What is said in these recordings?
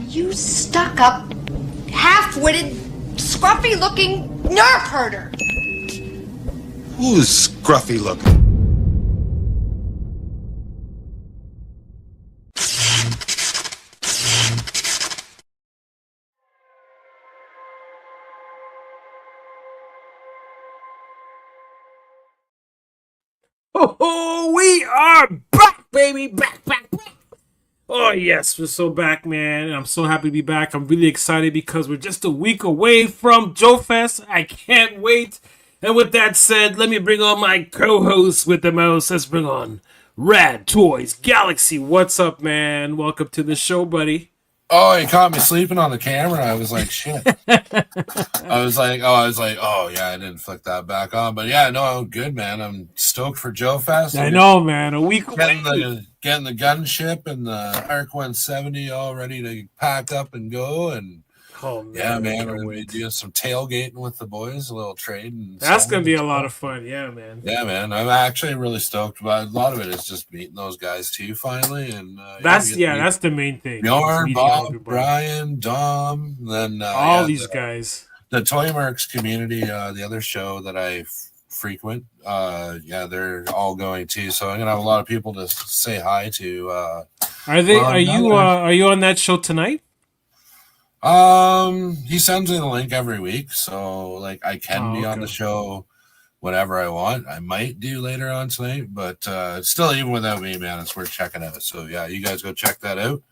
You stuck-up, half-witted, scruffy-looking nerf herder. Who's scruffy looking? Oh, we are back, baby. Back. Oh, yes, we're so back, man. I'm so happy to be back. I'm really excited because we're just a week away from Joe Fest. I can't wait. And with that said, let me bring on my co-host with the most. Let's bring on Radtoyz Galaxy. What's up, man? Welcome to the show, buddy. Oh, you caught me sleeping on the camera. I was like, shit. I was like, oh, yeah, I didn't flick that back on. But yeah, no, good, man. I'm stoked for Joe Fest. I know, man. A week away. Getting the gunship and the Arc 170 all ready to pack up and go. And oh, man, yeah, man, we're going to be doing some tailgating with the boys, a little trade. And that's going to be a lot of fun. Yeah, man. Yeah, man. I'm actually really stoked about a lot of it is just meeting those guys too, finally. And that's the main thing. Bjorn, Bob, Brian, Dom, then all these guys. The Toy Marks community, the other show that I frequent, they're all going too. So I'm gonna have a lot of people to say hi to. Are you on that show tonight? He sends me the link every week, so like I can be on the show whenever I want. I might do later on tonight, but still, even without me, man, it's worth checking out. So yeah, you guys go check that out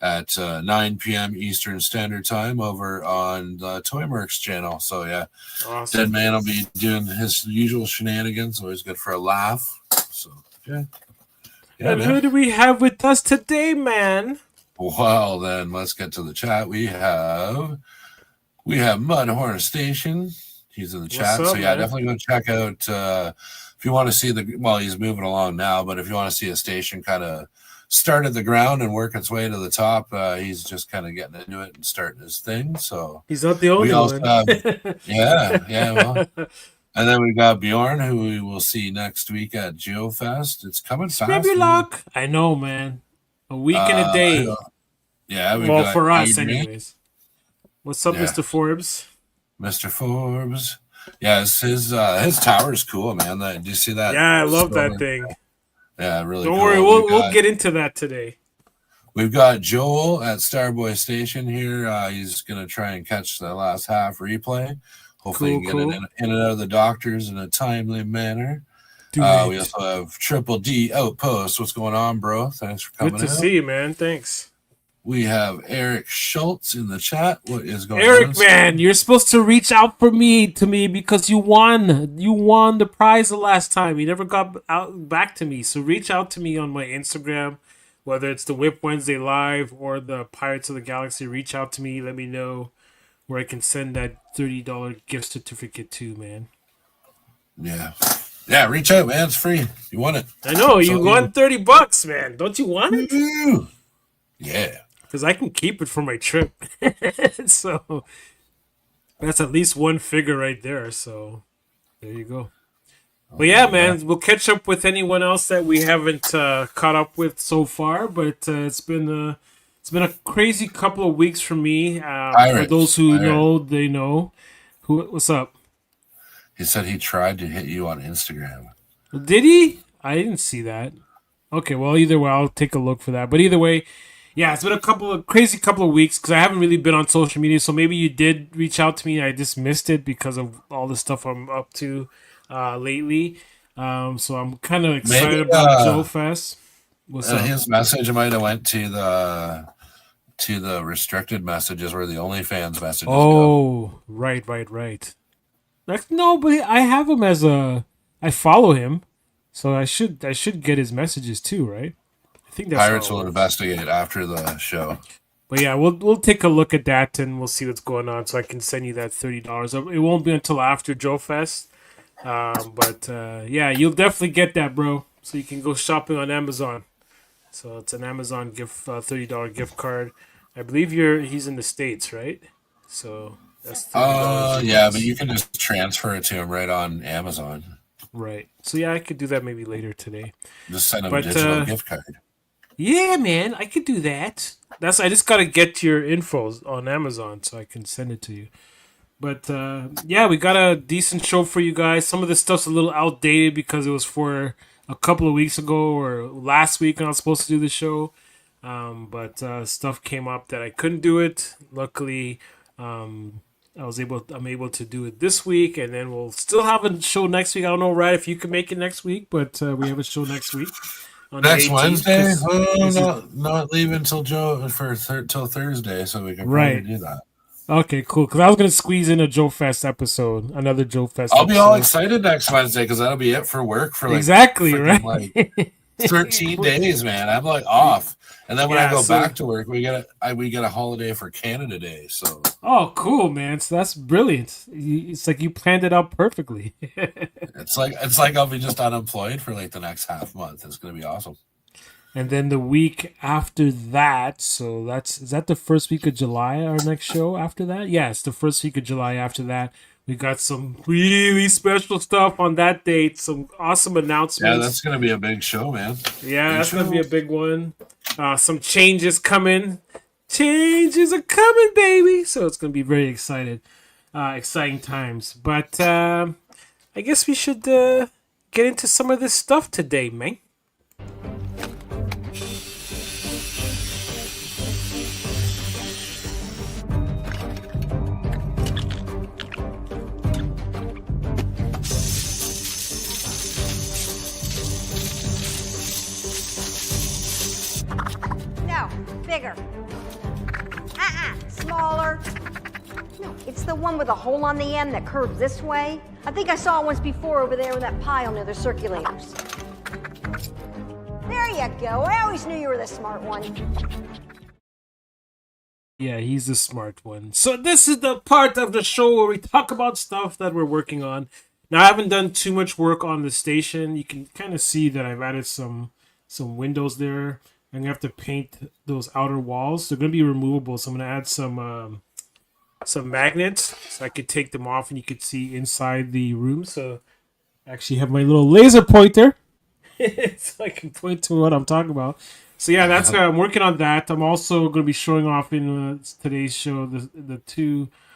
at 9 p.m. Eastern Standard Time over on the Toy Mercs channel. So yeah, awesome. Dead Man will be doing his usual shenanigans. Always good for a laugh. So yeah. And who do we have with us today, man? Well, then let's get to the chat. We have Mudhorn Station. He's in the chat. So yeah, man, definitely go check out if you want to see he's moving along now, but if you want to see a station kind of start at the ground and work its way to the top, he's just kind of getting into it and starting his thing. So he's not the only one. Well. And then we got Bjorn, who we will see next week at GeoFest. It's coming fast. Maybe luck. I know, man. A week and a day. Yeah. For us, anyways. What's up, Mr. Forbes? Mr. Forbes. Yeah, his tower's cool, man. Do you see that? Yeah, I love that thing. Yeah, really. Don't worry, we'll get into that today. We've got Joel at Starboy Station here. He's gonna try and catch the last half replay. Hopefully, he can get in and out of the doctors in a timely manner. We also have Triple D Outpost. What's going on, bro? Thanks for coming. Good to see you, man. Thanks. We have Eric Schultz in the chat. What is going on? Eric, man, you're supposed to reach out to me because you won. You won the prize the last time. You never got back to me. So reach out to me on my Instagram, whether it's the Whip Wednesday Live or the Pirates of the Galaxy. Reach out to me. Let me know where I can send that $30 gift certificate to, man. Yeah, reach out, man. It's free. You won it. I know. You won $30, man. Don't you want it? Yeah. Because I can keep it for my trip. So that's at least one figure right there. So there you go. But yeah, man, we'll catch up with anyone else that we haven't caught up with so far. But it's been a crazy couple of weeks for me. For those who know, they know. What's up? He said he tried to hit you on Instagram. Did he? I didn't see that. Okay, well, either way, I'll take a look for that. But either way, yeah, it's been a crazy couple of weeks because I haven't really been on social media. So maybe you did reach out to me. I just missed it because of all the stuff I'm up to lately. So I'm kind of excited about Joe Fest. What's up? His message might have went to the restricted messages where the OnlyFans messages go. Oh, right. No, but I have him I follow him, so I should get his messages too, right? I think that's Pirates will investigate after the show. But yeah, we'll take a look at that and we'll see what's going on, so I can send you that $30. It won't be until after Joe Fest, but yeah, you'll definitely get that, bro. So you can go shopping on Amazon. So it's an Amazon gift $30 gift card. I believe he's in the States, right? So that's yeah, but you can just transfer it to him right on Amazon. Right. So yeah, I could do that maybe later today. Just send him a digital gift card. Yeah, man, I could do that. I just gotta get your info on Amazon so I can send it to you. But yeah, we got a decent show for you guys. Some of this stuff's a little outdated because it was for a couple of weeks ago or last week when I was supposed to do the show. But stuff came up that I couldn't do it. Luckily, I'm able to do it this week, and then we'll still have a show next week. I don't know, right, if you can make it next week, but we have a show next week on the Next 18th, Wednesday? 'cause Not leaving till till Thursday, so we can probably right. do that. Okay, cool. Because I was gonna squeeze in a Joe Fest episode, another Joe Fest I'll be all episode. excited next Wednesday because that'll be it for work for like Exactly, freaking right? like 13 days, man. I'm like off, and then when I Yeah, go so- back to work, we get a holiday for Canada Day. So Oh, cool, man. So that's brilliant. It's like you planned it out perfectly. it's like I'll be just unemployed for like the next half month. It's gonna be awesome. And then the week after that, so is that the first week of July, our next show after that? Yeah, it's the first week of July after that. We got some really special stuff on that date, some awesome announcements. Yeah, that's gonna be a big show, man. Yeah, Big that's show. gonna be a big one. Some changes coming. Changes are coming, baby. So it's gonna be very exciting times. But I guess we should get into some of this stuff today, man. No, bigger. Smaller. No, it's the one with a hole on the end that curves this way. I think I saw it once before over there in that pile near the circulators. There you go. I always knew you were the smart one. Yeah, he's the smart one. So this is the part of the show where we talk about stuff that we're working on. Now I haven't done too much work on the station. You can kind of see that I've added some windows there. I'm gonna have to paint those outer walls. They're gonna be removable, so I'm gonna add some magnets so I could take them off and you could see inside the room. So I actually have my little laser pointer so I can point to what I'm talking about. So yeah, that's I'm working on that. I'm also going to be showing off in today's show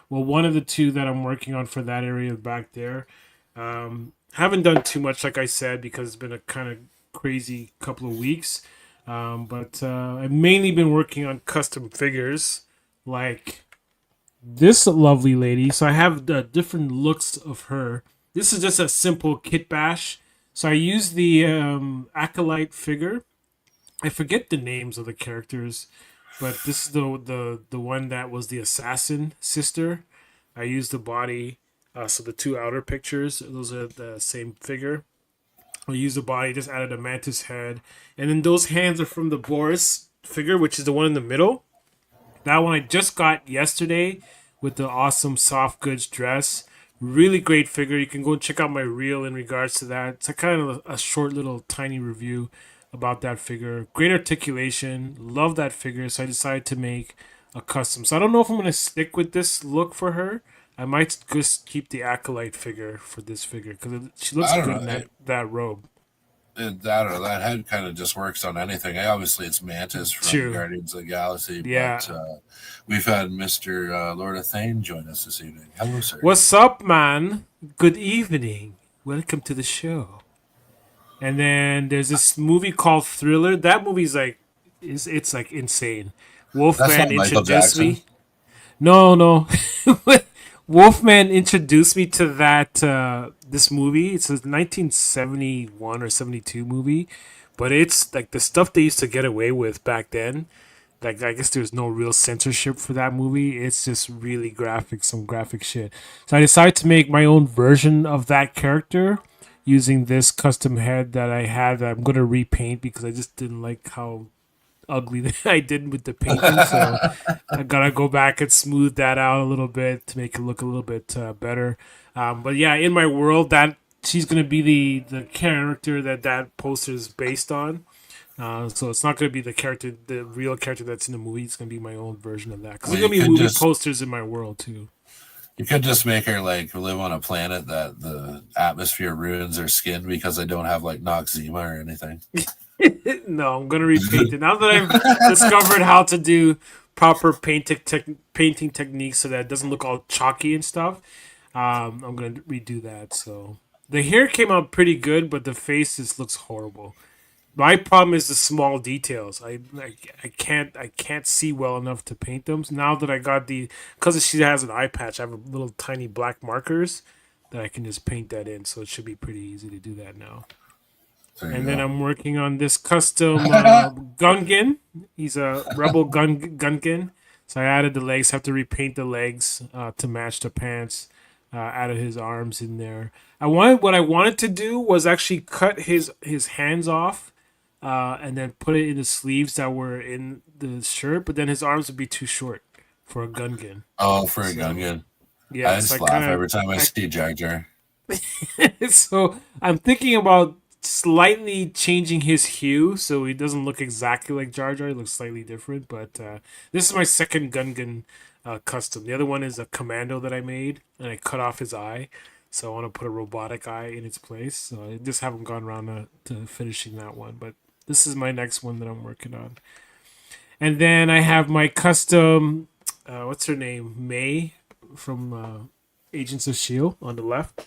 one of the two that I'm working on for that area back there. Haven't done too much, like I said, because it's been a kind of crazy couple of weeks. But I've mainly been working on custom figures, like this lovely lady. So I have the different looks of her. This is just a simple kit bash. So I use the Acolyte figure. I forget the names of the characters, but this is the one that was the assassin sister. I used the body, so the two outer pictures, those are the same figure. I used the body, just added a mantis head, and then those hands are from the Boris figure, which is the one in the middle. That one I just got yesterday with the awesome soft goods dress. Really great figure. You can go and check out my reel in regards to that. It's a kind of a short little tiny review about that figure. Great articulation. Love that figure. So I decided to make a custom. So I don't know if I'm going to stick with this look for her. I might just keep the Acolyte figure for this figure because she looks good in that robe. That head kind of just works on anything. Obviously, it's Mantis from Guardians of the Galaxy. Yeah. But we've had Mr. Lord of Thane join us this evening. Hello, sir. What's up, man? Good evening. Welcome to the show. And then there's this movie called Thriller. That movie's like, it's like insane. Wolfman introduced me. No. Wolfman introduced me to this movie. It's a 1971 or 72 movie, but it's like the stuff they used to get away with back then. Like I guess there's no real censorship for that movie. It's just really graphic, some graphic shit. So I decided to make my own version of that character using this custom head that I had that I'm gonna repaint because I just didn't like how ugly I did with the painting, so I gotta go back and smooth that out a little bit to make it look a little bit better. But yeah, in my world, that she's gonna be the character that poster is based on. So it's not gonna be the real character that's in the movie. It's gonna be my own version of that. Because there's gonna be movie posters in my world too. You could just make her like live on a planet that the atmosphere ruins her skin because they don't have like Noxzema or anything. No, I'm gonna repaint it now that I've discovered how to do proper painting techniques so that it doesn't look all chalky and stuff. I'm gonna redo that. So the hair came out pretty good, but the face just looks horrible. My problem is the small details. I can't see well enough to paint them. So now that I got because she has an eye patch, I have a little tiny black markers that I can just paint that in. So it should be pretty easy to do that now. And then I'm working on this custom Gungan. He's a rebel Gungan. So I added the legs. Have to repaint the legs to match the pants. Added his arms in there. What I wanted to do was actually cut his hands off. And then put it in the sleeves that were in the shirt, but then his arms would be too short for a Gungan. Oh, for a Gungan. Yeah, I just laugh every time I see Jar Jar. So I'm thinking about slightly changing his hue so he doesn't look exactly like Jar Jar. He looks slightly different, but this is my second Gungan custom. The other one is a commando that I made, and I cut off his eye. So I want to put a robotic eye in its place. So I just haven't gone around to finishing that one, but this is my next one that I'm working on. And then I have my custom, what's her name? May from Agents of S.H.I.E.L.D. on the left.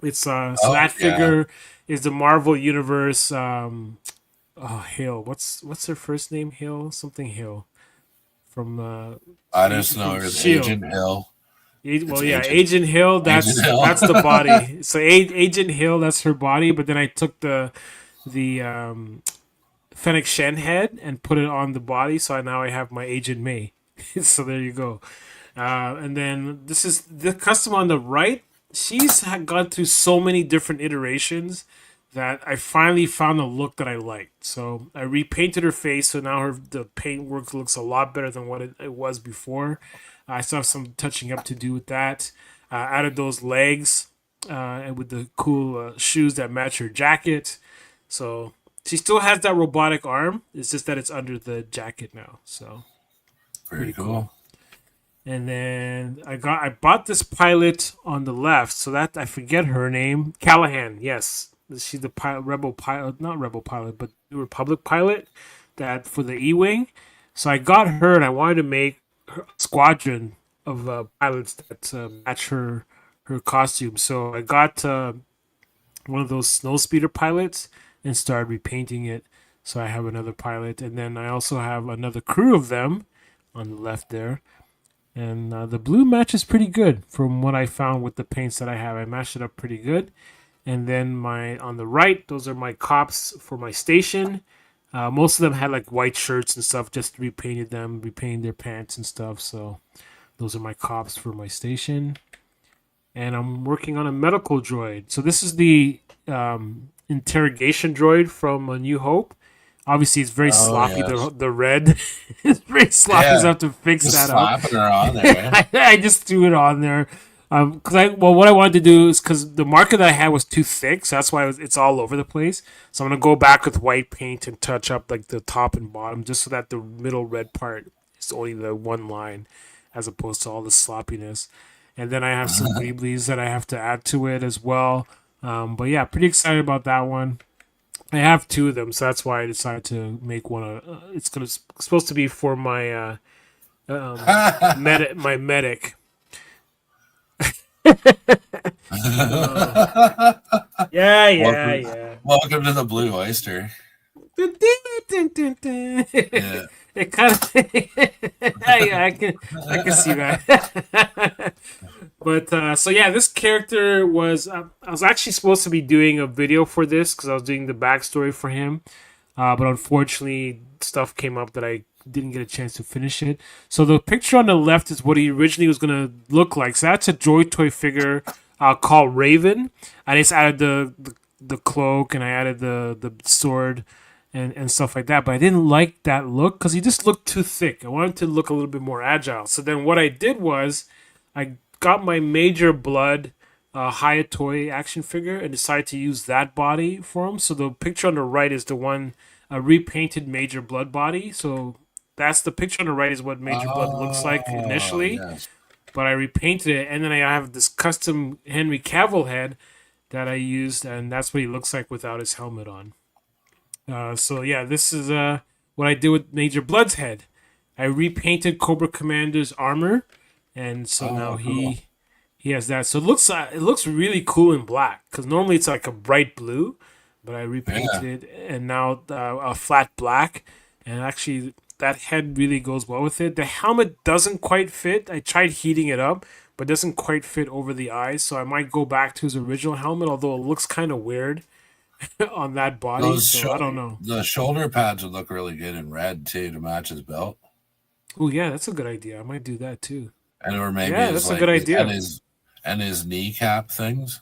It's that figure is the Marvel Universe. Hill. What's her first name? Hill? Something Hill. From I just know her as Agent Hill. Agent Hill. That's the body. So Agent Hill, that's her body. But then I took the Fennec Shen head and put it on the body. So now I have my Agent May. So there you go. And then this is the custom on the right. She's gone through so many different iterations that I finally found a look that I liked. So I repainted her face. So now the paint work looks a lot better than what it was before. I still have some touching up to do with that. Added those legs and with the cool shoes that match her jacket. So she still has that robotic arm. It's just that it's under the jacket now. So pretty cool. And then I bought this pilot on the left. So that I forget her name. Callahan. Yes, she's the rebel pilot, not rebel pilot, but the Republic pilot that for the E-wing. So I got her, and I wanted to make her squadron of pilots that match her costume. So I got one of those snowspeeder pilots and started repainting it. So I have another pilot, and then I also have another crew of them on the left there. And the blue matches pretty good from what I found with the paints that I have. I matched it up pretty good. And then on the right, those are my cops for my station. Most of them had like white shirts and stuff, just repainted their pants and stuff. So those are my cops for my station. And I'm working on a medical droid. So this is the interrogation droid from A New Hope. Obviously, it's very sloppy. Yes. The red is very sloppy. Yeah. So I have to fix that up. Slapping her on there. I just threw it on there. What I wanted to do is because the marker that I had was too thick, so that's why it's all over the place. So I'm gonna go back with white paint and touch up like the top and bottom, just so that the middle red part is only the one line, as opposed to all the sloppiness. And then I have some weeblies that I have to add to it as well. But yeah, pretty excited about that one. I have two of them, so that's why I decided to make one. It's supposed to be for my my medic. Yeah. Welcome to the Blue Oyster. Yeah. It kind of, I can see that. But so yeah, this character was. I was actually supposed to be doing a video for this because I was doing the backstory for him, but unfortunately, stuff came up that I didn't get a chance to finish it. So the picture on the left is what he originally was gonna look like. So that's a Droid toy figure called Raven. I just added the cloak and I added the sword. And stuff like that, but I didn't like that look because he just looked too thick. I wanted to look a little bit more agile. So then what I did was I got my Major Blood Hayatoy action figure and decided to use that body for him. So the picture on the right is the one repainted Major Blood body. So that's the picture on the right is what Major Blood looks like initially. Yes. But I repainted it, and then I have this custom Henry Cavill head that I used, and that's what he looks like without his helmet on. So yeah, this is what I did with Major Blood's head. I repainted Cobra Commander's armor, and so now cool. he has that. So it looks really cool in black because normally it's like a bright blue, but I repainted it and now a flat black, and actually that head really goes well with it. The helmet doesn't quite fit. I tried heating it up, but doesn't quite fit over the eyes. So I might go back to his original helmet, although it looks kind of weird on that body. So I don't know. The shoulder pads would look really good in red too to match his belt. Oh yeah, that's a good idea. I might do that too. Or maybe that's a good idea. And his kneecap things.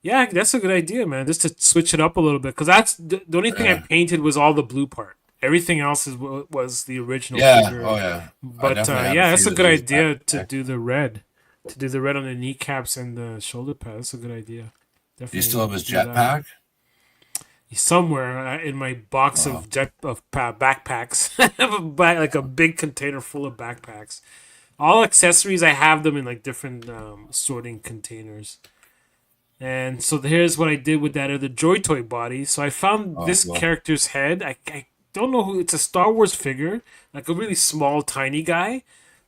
Yeah, that's a good idea, man. Just to switch it up a little bit, because that's the only thing I painted was all the blue part. Everything else was the original. Figure. Oh yeah. But that's a good idea to do the red, on the kneecaps and the shoulder pad. That's a good idea. Definitely. You still have his jetpack? Somewhere in my box of backpacks. I have like a big container full of backpacks. All accessories, I have them in like different sorting containers. And so here's what I did with that other Joy Toy body. So I found this character's head. I don't know who. It's a Star Wars figure, like a really small, tiny guy.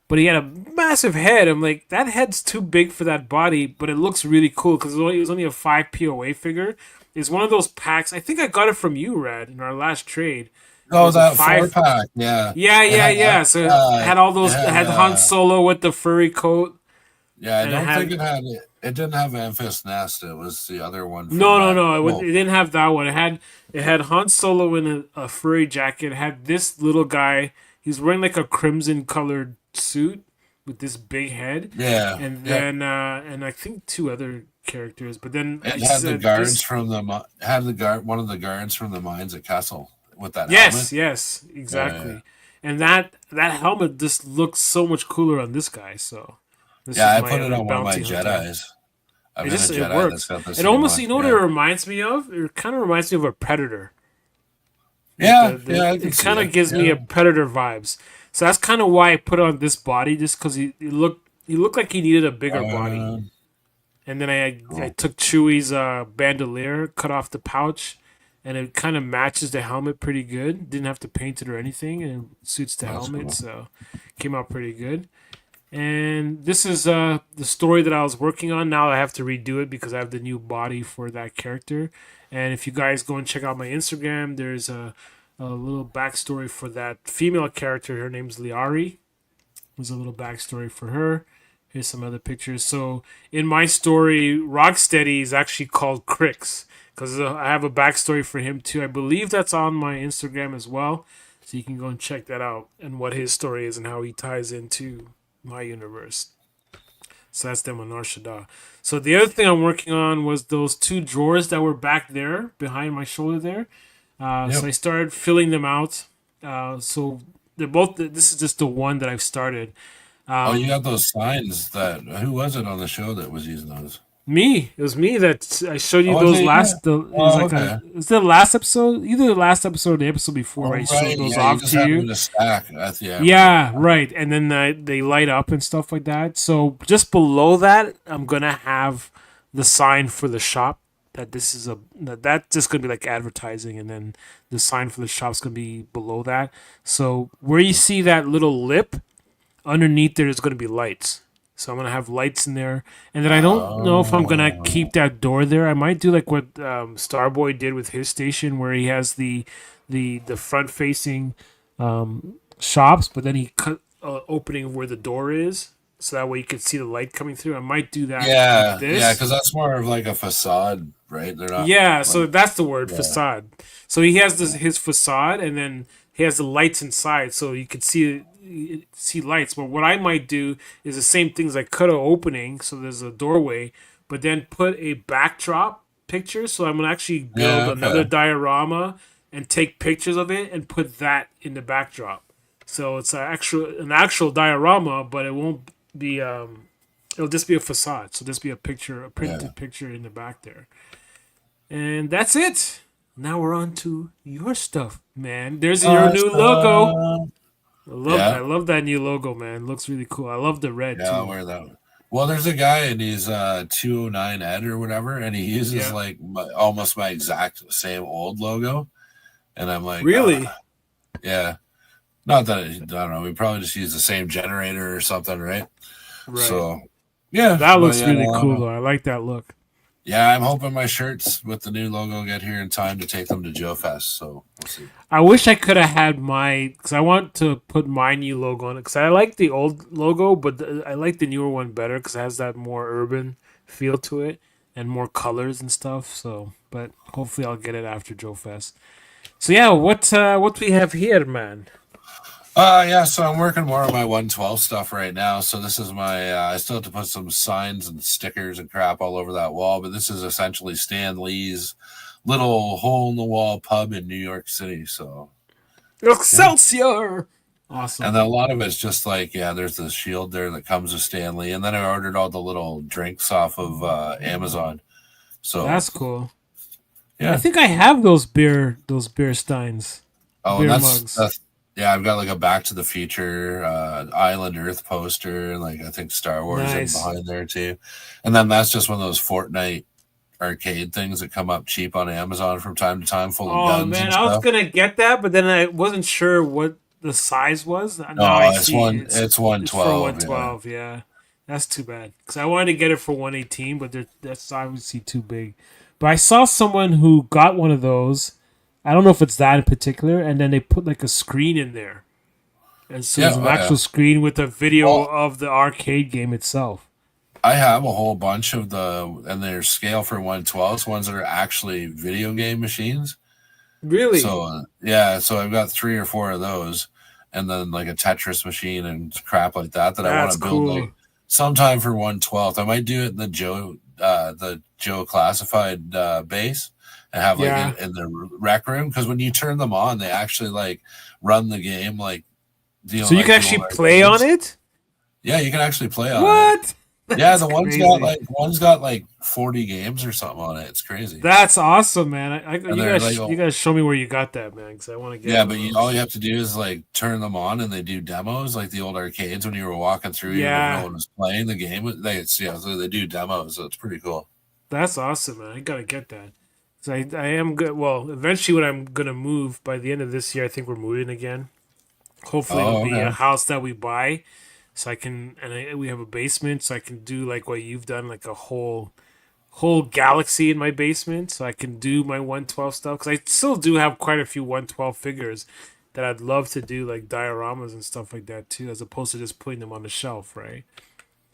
But he had a massive head. I'm like, that head's too big for that body, but it looks really cool because it was only a 5 POA figure. It's one of those packs. I think I got it from you, Rad, in our last trade. Oh, that 4-pack, yeah. Yeah. So it had all those. It had Han Solo with the furry coat. Yeah, I don't think it had it. It didn't have Enfys Nest. It was the other one. No. It didn't have that one. It had Han Solo in a furry jacket. It had this little guy. He's wearing like a crimson colored suit with this big head. Yeah. And then and I think 2 other characters. But then it had the guards from the one of the guards from the mines at Castle with that helmet. Yes, exactly. Yeah. And that helmet just looks so much cooler on this guy. So I put it on one of my Jedis. It works. It almost, you know what it reminds me of? It kind of reminds me of a Predator. Yeah, it kind of gives me a Predator vibes. So that's kind of why I put it on this body, just because he looked like he needed a bigger body. And then I took Chewie's bandolier, cut off the pouch, and it kind of matches the helmet pretty good. Didn't have to paint it or anything, and it suits the helmet, so came out pretty good. And this is the story that I was working on. Now I have to redo it because I have the new body for that character. And if you guys go and check out my Instagram, there's a little backstory for that female character. Her name's Liari. There's a little backstory for her. Here's some other pictures. So in my story, Rocksteady is actually called Crix because I have a backstory for him too. I believe that's on my Instagram as well. So you can go and check that out and what his story is and how he ties into my universe. So that's them on Nar Shaddaa. So the other thing I'm working on was those 2 drawers that were back there behind my shoulder there. So I started filling them out. So they're both. This is just the one that I've started. You got those signs who was it on the show that was using those? Me. It was me that I showed you those last. It was the last episode, either the last episode or the episode before. Where I showed those off to you. A stack at the end. Yeah, right. And then they light up and stuff like that. So just below that, I'm gonna have the sign for the shop. That's just gonna be like advertising, and then the sign for the shop's gonna be below that. So where you see that little lip, underneath there is gonna be lights. So I'm gonna have lights in there, and then I don't know if I'm gonna keep that door there. I might do like what Starboy did with his station, where he has the front facing shops, but then he cut opening where the door is, so that way you can see the light coming through. I might do that. Yeah, because that's more of like a facade, right? They're not. Yeah, so that's the word, facade. So he has his facade, and then he has the lights inside, so you can see lights. But what I might do is the same things, like cut an opening, so there's a doorway, but then put a backdrop picture. So I'm gonna actually build another diorama and take pictures of it and put that in the backdrop. So it's an actual diorama, but it won't be. It'll just be a facade. So just be a printed picture in the back there, and that's it. Now we're on to your stuff, man. There's your new logo. I love that new logo, man. Looks really cool. I love the red too. I'll wear that one. Well, there's a guy and he's 209 Ed or whatever, and he uses like almost my exact same old logo. And I'm like, Really? yeah. Not that I don't know. We probably just use the same generator or something, right? Right. So yeah, That but looks yeah, really cool though. I like that look. yeah, I'm hoping my shirts with the new logo get here in time to take them to Joe Fest. So we'll see. I wish I could have had because I want to put my new logo on it because I like the old logo, but I like the newer one better because it has that more urban feel to it and more colors and stuff. So, but hopefully I'll get it after Joe Fest. So yeah, what we have here, man? Yeah, so I'm working more on my 112 stuff right now. So this is my I still have to put some signs and stickers and crap all over that wall, but this is essentially Stan Lee's little hole in the wall pub in New York City. So Excelsior! Awesome. and then a lot of it's just like, yeah, there's the shield there that comes with Stan Lee, and then I ordered all the little drinks off of Amazon. So That's cool. yeah. I think I have those beer steins. Oh, beer and mugs. that's yeah, I've got like a Back to the Future, Island Earth poster, and like I think Star Wars Nice. in behind there too. And then that's just one of those Fortnite arcade things that come up cheap on Amazon from time to time, full of Oh guns man, and I was stuff. gonna get that, but then I wasn't sure what the size was. Now No, I it's see one. it's It's for 112. 112. Yeah, that's too bad because I wanted to get it for 118, but that's obviously too big. But I saw someone who got one of those. I don't know if it's that in particular, and then they put like a screen in there, and so Yeah, there's an oh, yeah. actual screen with a video Well, of the arcade game itself. I have a whole bunch of and their scale for 112s, ones that are actually video game machines. Really? So yeah, so I've got 3 or 4 of those, and then like a Tetris machine and crap like that I want That's to build cool. like sometime for 112th. I might do it in the Joe Classified base and have like Yeah. in the rec room, because when you turn them on, they actually like run the game like. So you can actually play on it? Yeah, you can actually play on it. What? Yeah, That's the one's got like 40 games or something on it. It's crazy. That's awesome, man. And they're like, You guys show me where you got that, man, because I want to get. yeah, one but of those. all you have to do is like turn them on, and they do demos like the old arcades when you were walking through. Yeah. No one was playing the game. So they do demos. So it's pretty cool. That's awesome, man. I gotta get that. So I am good. Well, eventually, when I'm gonna move by the end of this year, I think we're moving again. Hopefully, it'll be Okay. a house that we buy, so I can we have a basement, so I can do like what you've done, like a whole galaxy in my basement, so I can do my 112 stuff. Because I still do have quite a few 112 figures that I'd love to do, like dioramas and stuff like that too, as opposed to just putting them on the shelf, right?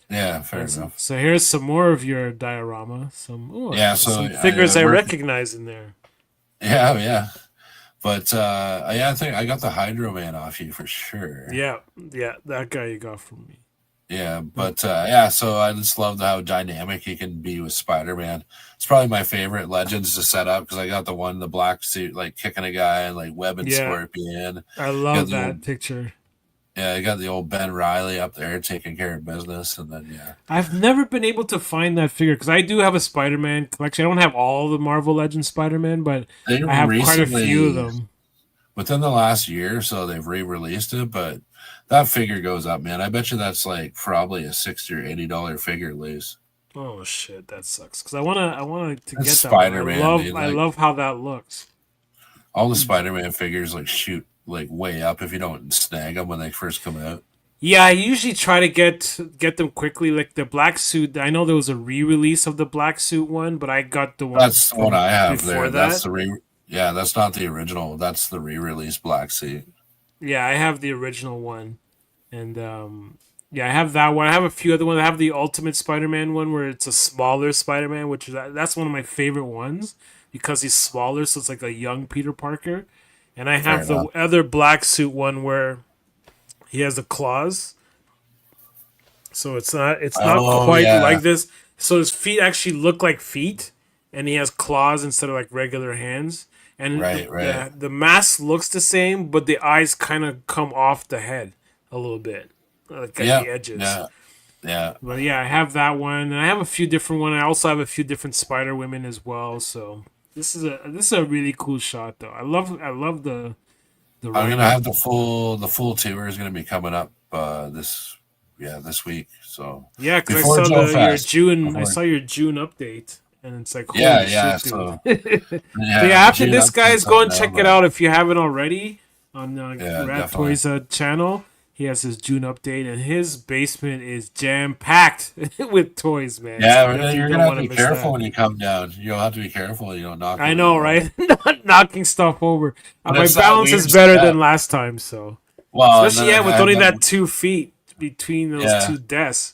Yeah, fair And enough. so here's some more of your diorama. Yeah, some figures I we're- recognize in there. Yeah. But yeah, I think I got the Hydro Man off you for sure. Yeah, that guy you got from me. Yeah, but yeah, so I just love how dynamic he can be with Spider-Man. It's probably my favorite Legends to set up because I got the one in the black suit, like kicking a guy and like webbing Yeah. Scorpion. I love the that old- picture. Yeah, I got the old Ben Riley up there taking care of business, and then yeah, I've never been able to find that figure because I do have a Spider-Man collection. I don't have all the Marvel Legends Spider-Man, but they I have quite a few recently- of them. within the last year or so they've re-released it, but that figure goes up, man. I bet you that's like probably a $60 or $80 figure at least. Oh shit, that sucks. Because I wanted to That's get that. Spider-Man, I dude, I like- love how that looks. All the Spider-Man figures like shoot like way up if you don't snag them when they first come out. Yeah, I usually try to get them quickly. Like the black suit, I know there was a re-release of the black suit one, but I got the one. That's the one I have before there. that. That's the yeah, that's not the original. That's the re-release Black Sea. Yeah, I have the original one, and yeah, I have that one. I have a few other ones. I have the Ultimate Spider-Man one where it's a smaller Spider-Man, which is that's one of my favorite ones because he's smaller, so it's like a young Peter Parker. And I have Fair the enough. other black suit one where he has the claws, so it's not Oh, quite yeah. like this. So his feet actually look like feet, and he has claws instead of like regular hands. And Right. the mask looks the same, but the eyes kind of come off the head a little bit, like at Yeah, the edges. yeah. But yeah, I have that one, and I have a few different ones. I also have a few different Spider Women as well. So this is a really cool shot, though. I love the. I'm writing. gonna have the full tour is gonna be coming up this week. So Yeah, because I Before saw Joe your Fest. June. I Before- saw your June update, and it's like holy Yeah. shit, So dude. So yeah, yeah, after June this, guys, updates go out and now, check it but out if you haven't already on yeah, Radtoyz definitely. channel. He has his June update, and his basement is jam packed with toys, man. So Yeah, you definitely you're don't gonna have want to to be miss careful that. when you come down. You'll have to be careful you don't knock I know, everything over. right? Not knocking stuff over. But My it's that balance is weird better setup. than last time, so Well, and especially then yeah, I with have only that. that 2 feet between those Yeah. two desks.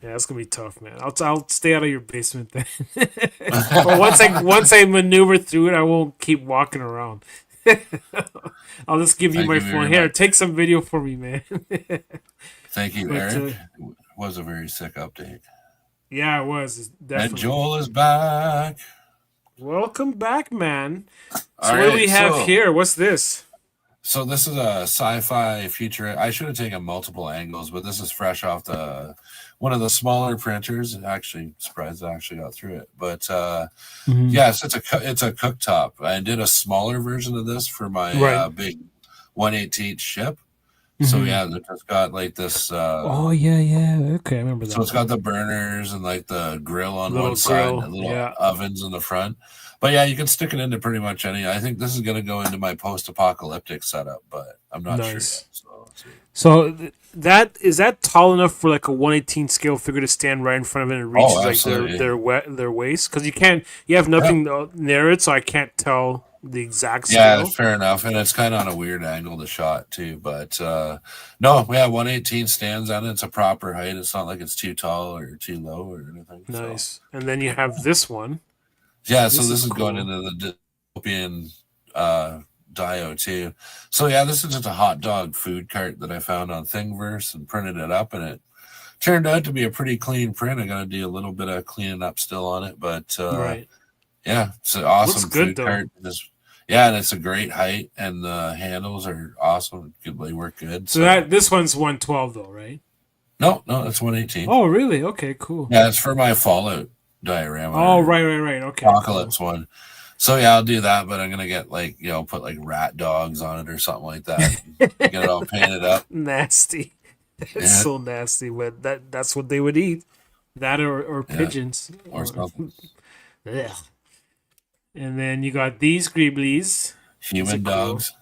Yeah, that's gonna be tough, man. I'll stay out of your basement then. But once I maneuver through it, I won't keep walking around. I'll just give you Thank my you phone. very Here, much. take some video for me, man. Thank you, But Eric. It was a very sick update. yeah, it was And definitely. Joel is back. Welcome back, man. All So what do we right, have here? What's this? so this is a sci-fi future. I should have taken multiple angles, but this is fresh off the one of the smaller printers. Actually, surprised I actually got through it. But yes, it's a cooktop. I did a smaller version of this for my Right. big 1/18 ship. So yeah, it's got like this. Oh yeah. Okay, I remember So it's that one. got the burners and like the grill on Little one side grill. and little Yeah. ovens in the front. But yeah, you can stick it into pretty much any. I think this is going to go into my post-apocalyptic setup, but I'm not sure Nice. yet. So let's see. So that is that tall enough for like a 1/18 scale figure to stand right in front of it and reaches Oh, like absolutely. their waist? Because you have nothing near it, so I can't tell the exact Yeah, scale. fair enough. And it's kind of on a weird angle to shot too. But no, we have 1/18 stands on it. It's a proper height. It's not like it's too tall or too low or anything. So Nice. And then you have this one. yeah, so This this is is going cool. into the dystopian dio too. So yeah, this is just a hot dog food cart that I found on Thingiverse and printed it up, and it turned out to be a pretty clean print. I got to do a little bit of cleaning up still on it, but Right. yeah, it's an Looks awesome good food though. cart. Yeah, and it's a great height, and the handles are awesome. They work good. So that this one's 112 though, right? No, that's 1/18. Oh, really? Okay, cool. Yeah, it's for my Fallout diorama. Oh, or right. Okay, Apocalypse cool. one. So yeah, I'll do that, but I'm gonna get like put like rat dogs on it or something like that. Get it all painted up. Nasty. It's Yeah, so nasty, but that's what they would eat. That or yeah, pigeons. or something. Ugh. And then you got these greeblies. These are Human cool. dogs.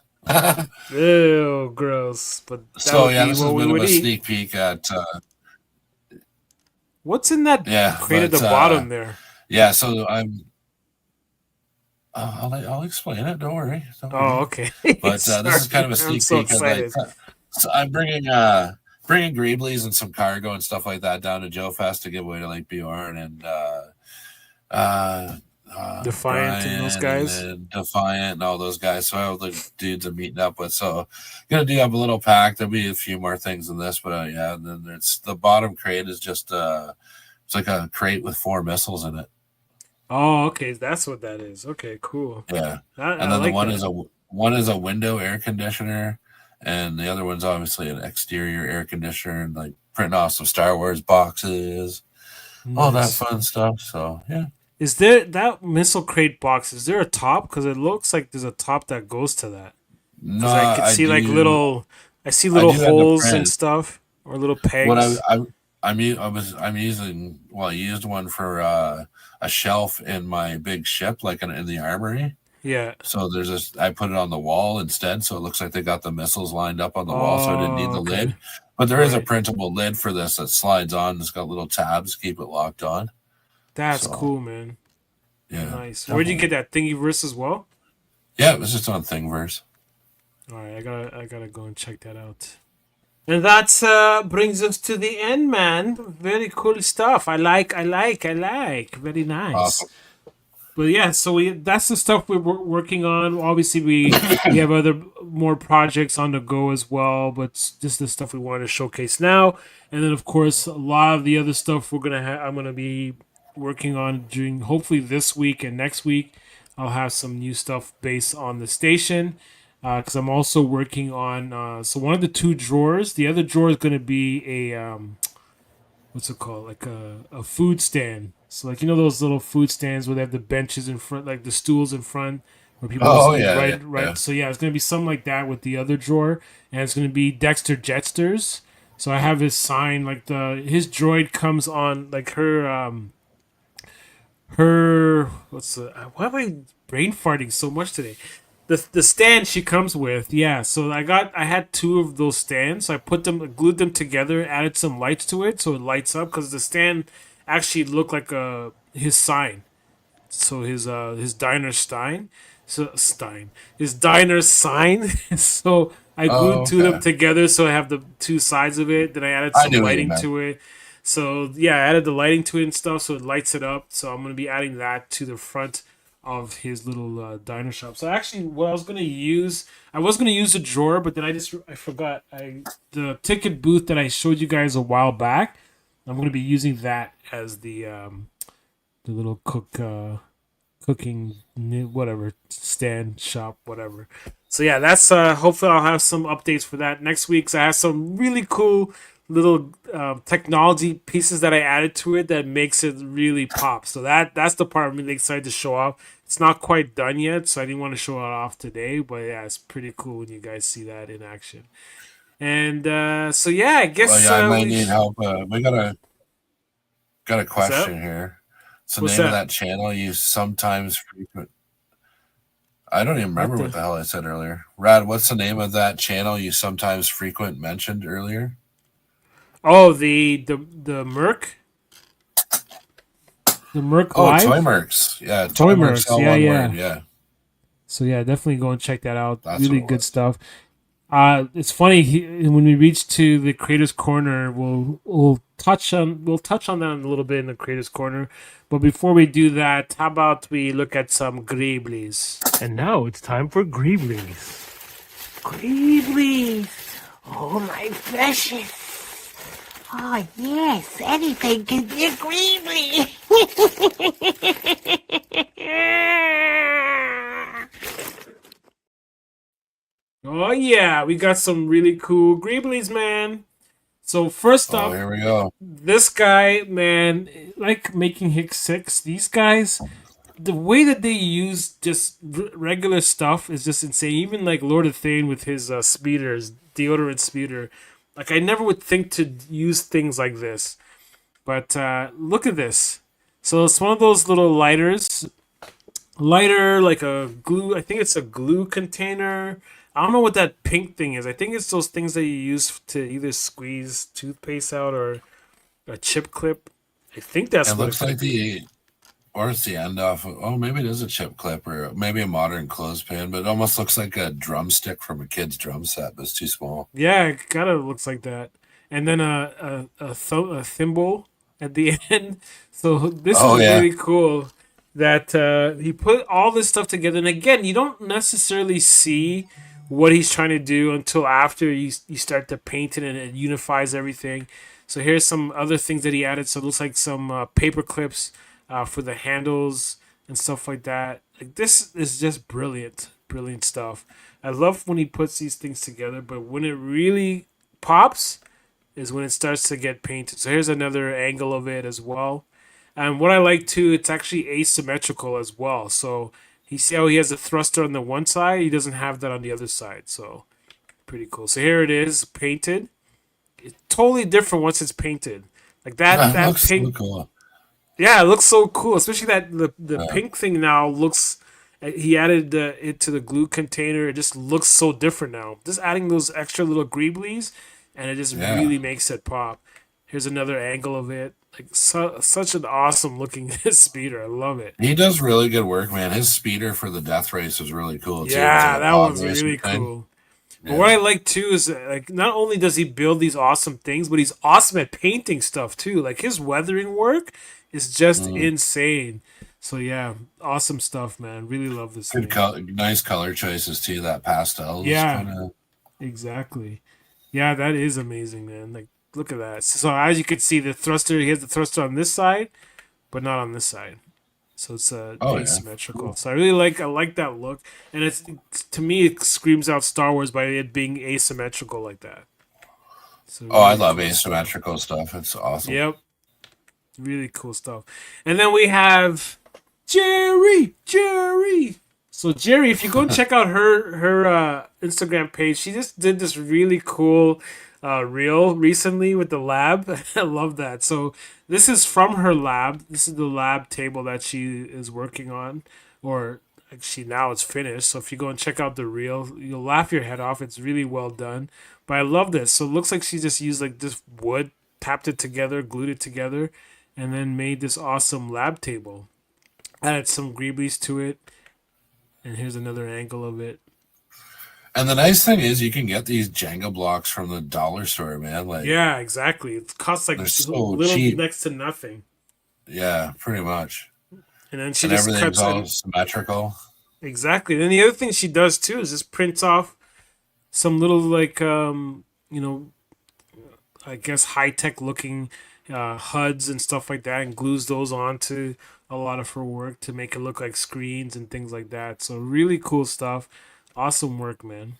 Ew, gross. But that So would yeah, be this is what a we bit of would a eat. sneak peek at What's in that yeah, crate at but the bottom there? yeah. So I'll explain it. Don't worry. Don't Oh, worry. okay. But this is kind of a I'm sneak so peek at like excited. so I'm bringing Greeblies and some cargo and stuff like that down to Joe Fest to give away to like Bjorn and Defiant and those Brian and guys. then Defiant and all those guys. So all the dudes I'm meeting up with. So gonna do up a little pack. There'll be a few more things in this, but yeah. And then it's the bottom crate is just it's like a crate with 4 missiles in it. Oh, okay. That's what that is. Okay, cool. Yeah. I And then the like one that. is a window air conditioner, and the other one's obviously an exterior air conditioner, and like printing off some Star Wars boxes, all that Nice. fun stuff. So yeah. Is there that missile crate box? Is there a top? Because it looks like there's a top that goes to that. No, Because I could see like little, I see I little do have the holes and print. stuff or little What pegs. I'm using. Well, I used one for a shelf in my big ship, like in the armory. Yeah. So there's this. I put it on the wall instead, so it looks like they got the missiles lined up on the wall, so I didn't need Oh, the okay. lid. But there is a Right. printable lid for this that slides on. It's got little tabs to keep it locked on. That's So cool, man. yeah, Nice. Where'd you get that Thingiverse as well? yeah, it was just on Thingiverse. All right, I gotta go and check that out. And that brings us to the end, man. Very cool stuff. I like. Very nice. Awesome. But yeah, so that's the stuff we're working on. Obviously, we have other more projects on the go as well, but just the stuff we want to showcase now. And then, of course, a lot of the other stuff I'm gonna be working on during hopefully this week and next week. I'll have some new stuff based on the station because I'm also working on. So one of the 2 drawers, the other drawer is gonna be a what's it called? Like a food stand. So like those little food stands where they have the benches in front, like the stools in front, where people Oh eat, yeah, right, yeah, right. yeah. So yeah, it's gonna be something like that with the other drawer, and it's gonna be Dexter Jetsters. So I have his sign, like his droid comes on, like her what's the why am I brain farting so much today? The stand she comes with, yeah. So I had two of those stands. So I glued them together, added some lights to it so it lights up because the stand actually looked like his sign. So his diner Stein, so Stein, his diner sign. So I Oh, glued two of them okay. together, so I have the two sides of it. Then I added I some knew what you lighting meant. to it. So yeah, I added the lighting to it and stuff, so it lights it up. So I'm gonna be adding that to the front of his little diner shop. So actually, what I was gonna use a drawer, but then I forgot. The ticket booth that I showed you guys a while back. I'm gonna be using that as the little cooking whatever stand shop whatever. So yeah, that's hopefully I'll have some updates for that next week. 'Cause I have some really cool little technology pieces that I added to it that makes it really pop. So that's the part I'm really excited to show off. It's not quite done yet, so I didn't want to show it off today, but yeah, it's pretty cool when you guys see that in action. And so yeah, I Well, guess yeah, I might need help. We got a what's that? question here. It's the What's name of that? that channel you sometimes frequent. I don't even What remember what the? the hell I said earlier. Rad, what's the name of that channel you sometimes frequent mentioned earlier? Oh, the Merc Oh, Toy Live. Mercs. Yeah, Toy Toy Mercs, Mercs, all yeah, one word. yeah. Yeah, So yeah, definitely go and check that out. that's what Really it good was. stuff. It's funny when we reach to the creators corner, we'll touch on that in a little bit in the creators corner. But before we do that, how about we look at some Greeblies? And now it's time for Greeblies. Greeblies. Oh, my precious. Oh, yes, anything can be a Greeley. Oh yeah, we got some really cool Greeblies, man. So first Oh, up, here we go. this guy, man, like making Hick 6, these guys, the way that they use just regular stuff is just insane. Even like Lord of Thane with his speeders, deodorant speeder. Like I never would think to use things like this. But look at this. So it's one of those little lighters. Lighter, like a glue. I think it's a glue container. I don't know what that pink thing is. I think it's those things that you use to either squeeze toothpaste out or a chip clip. I think It that's what it looks could like be. or it's the end off. Oh, maybe it is a chip clip or maybe a modern clothespin, but it almost looks like a drumstick from a kid's drum set, but it's too small. Yeah, it kind of looks like that. And then a thimble at the end. So this Oh, is yeah. really cool that he put all this stuff together. And again, you don't necessarily see what he's trying to do until after you start to paint it and it unifies everything. So here's some other things that he added. So it looks like some paper clips for the handles and stuff like that. Like this is just brilliant, brilliant stuff. I love when he puts these things together, but when it really pops is when it starts to get painted. So here's another angle of it as well. And what I like too, it's actually asymmetrical as well. So you see how he has a thruster on the one side, he doesn't have that on the other side. So pretty cool. So here it is, painted. It's totally different once it's painted. Like that That that looks so pink, cool. yeah, it looks so cool. Especially that the pink thing now looks. He added it to the glue container. It just looks so different now. Just adding those extra little greeblies, and it just Yeah. really makes it pop. Here's another angle of it. Like such an awesome looking speeder. I love it. He does really good work, man. His speeder for the death race is really cool too. It's like Yeah, a that pod one's racing really thing. cool. But what Yeah. I like too is like not only does he build these awesome things, but he's awesome at painting stuff too. Like his weathering work is just Mm. insane. So yeah, awesome stuff, man. Really love this Good thing. color, nice color choices too. That pastels Yeah, kind of. exactly. Yeah, that is amazing, man. Like look at that. So as you can see, the thruster he has the thruster on this side, but not on this side. So it's Oh yeah. asymmetrical. Cool. So I like that look, and it's to me it screams out Star Wars by it being asymmetrical like that. So Oh, I really love cool stuff. asymmetrical stuff. It's awesome. Yep, really cool stuff. And then we have Jerry. So Jerry, if you go check out her Instagram page, she just did this really cool reel recently with the lab. I love that. So this is from her lab. This is the lab table that she is working on, or actually now it's finished. So if you go and check out the reel, you'll laugh your head off. It's really well done. But I love this. So it looks like she just used like this wood, tapped it together, glued it together, and then made this awesome lab table. Added some greeblies to it. And here's another angle of it. And the nice thing is you can get these Jenga blocks from the dollar store, man. Like, yeah, exactly. It costs like so little cheap. next to nothing. Yeah, pretty much. And then she and just everything's cuts all it. symmetrical. Exactly. Then the other thing she does too is just prints off some little like I guess high tech looking HUDs and stuff like that, and glues those onto a lot of her work to make it look like screens and things like that. So really cool stuff. Awesome work, man.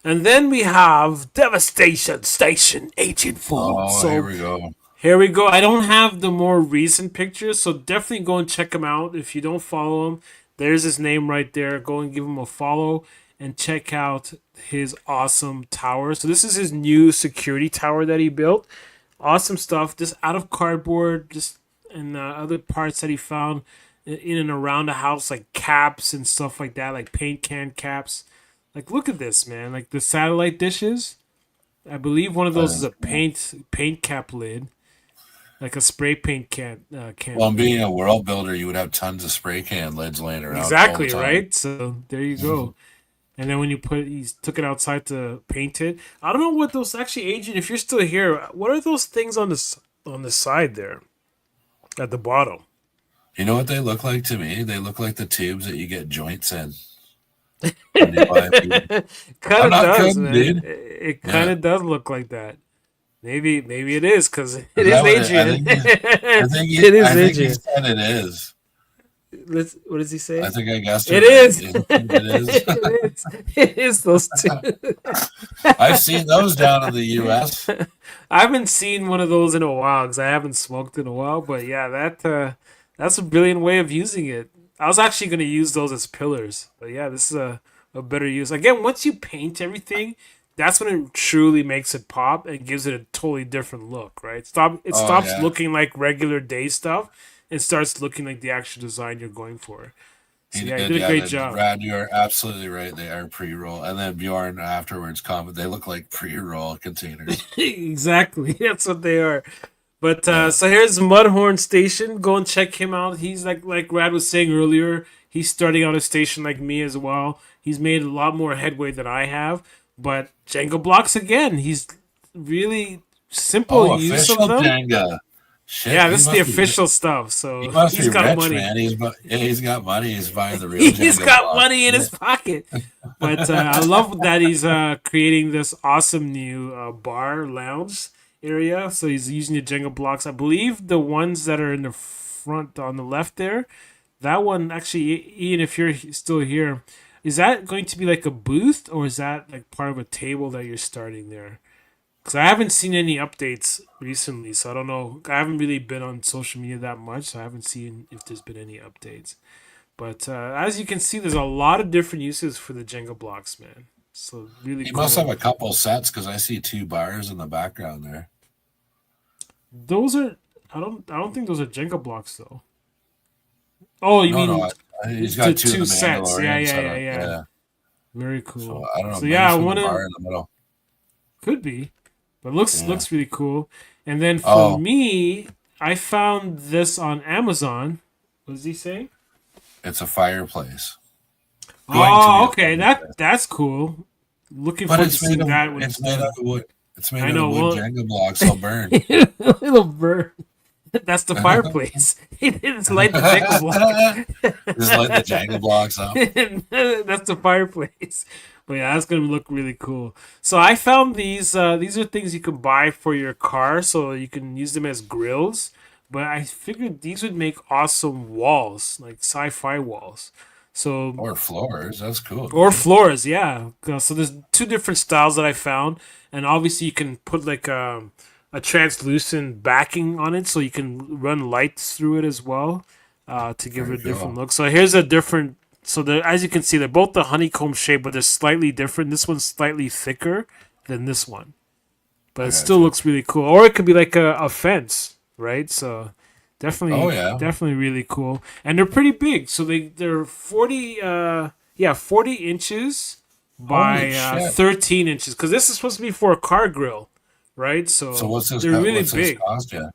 And then we have Devastation Station Agent Full. Oh, so here we go. Here we go. I don't have the more recent pictures, so definitely go and check him out. If you don't follow him, there's his name right there. Go and give him a follow and check out his awesome tower. So this is his new security tower that he built. Awesome stuff. Just out of cardboard, just and other parts that he found in and around the house, like caps and stuff like that, like paint can caps. Like, look at this, man. Like the satellite dishes. I believe one of those is a paint cap lid, like a spray paint can. Well, being a world builder, you would have tons of spray can lids laying around. Exactly, all the time. right? So there you go. And then when you he took it outside to paint it. I don't know what those actually, Agent. If you're still here, what are those things on the side there, at the bottom? You know what they look like to me? They look like the tubes that you get joints in. Kind of does, man. Dude. It kind of does look like that. Maybe it is because it is That what Adrian. I think he Adrian. said it is. What does he say? I think I guessed it. It Is. It is. It is. It is those two. I've seen those down in the U.S. I haven't seen one of those in a while because I haven't smoked in a while. But yeah, that's a brilliant way of using it. I was actually going to use those as pillars. But yeah, this is a better use. Again, once you paint everything, that's when it truly makes it pop and gives it a totally different look, right? It stops looking like regular day stuff and starts looking like the actual design you're going for. So yeah, you did a great job. Brad, you are absolutely right. They are pre-roll. And then Bjorn afterwards comment, they look like pre-roll containers. Exactly. That's what they are. But so here's Mudhorn Station. Go and check him out. He's like Rad was saying earlier, he's starting out a station like me as well. He's made a lot more headway than I have. But Jenga blocks again. He's really simple use of them. Jenga. Shit, yeah, this is the official stuff. So he's got rich, money. Man. He's got money. He's buying the real. He's got money in his pocket. But I love that he's creating this awesome new bar lounge area. So he's using the Jenga blocks. I believe the ones that are in the front on the left there, that one actually, Ian, if you're still here, is that going to be like a booth or is that like part of a table that you're starting there? Because I haven't seen any updates recently, so I don't know. I haven't really been on social media that much, so I haven't seen if there's been any updates. But as you can see, there's a lot of different uses for the Jenga blocks, man. So really, he must have a couple sets because I see 2 bars in the background there. Those are I don't think those are Jenga blocks though. Oh, you mean no, he's got two sets? Yeah. Very cool. So, I don't know. So yeah, one in the middle. Could be. But looks really cool. And then for me, I found this on Amazon. What does he say? It's a fireplace. Okay. That's cool. Looking forward to seeing that when it's made out of wood. It's made out of wood Jenga blocks. They'll burn. It'll burn. That's the fireplace. It's light the Jenga block. Just light the Jenga blocks up. That's the fireplace. But yeah, that's gonna look really cool. So I found these. These are things you can buy for your car, so you can use them as grills. But I figured these would make awesome walls, like sci-fi walls. So or floors. That's cool. Or floors, yeah. So there's 2 different styles that I found, and obviously you can put like a translucent backing on it, so you can run lights through it as well to give it a different look. So here's a different. So as you can see, they're both the honeycomb shape, but they're slightly different. This one's slightly thicker than this one. but I it still gotcha. looks really cool. Or it could be like a fence, right? So definitely, Oh yeah. definitely really cool. And they're pretty big. So they're 40 inches Holy by shit. 13 inches. Because this is supposed to be for a car grill, right? So So they're really what's this big. cost you?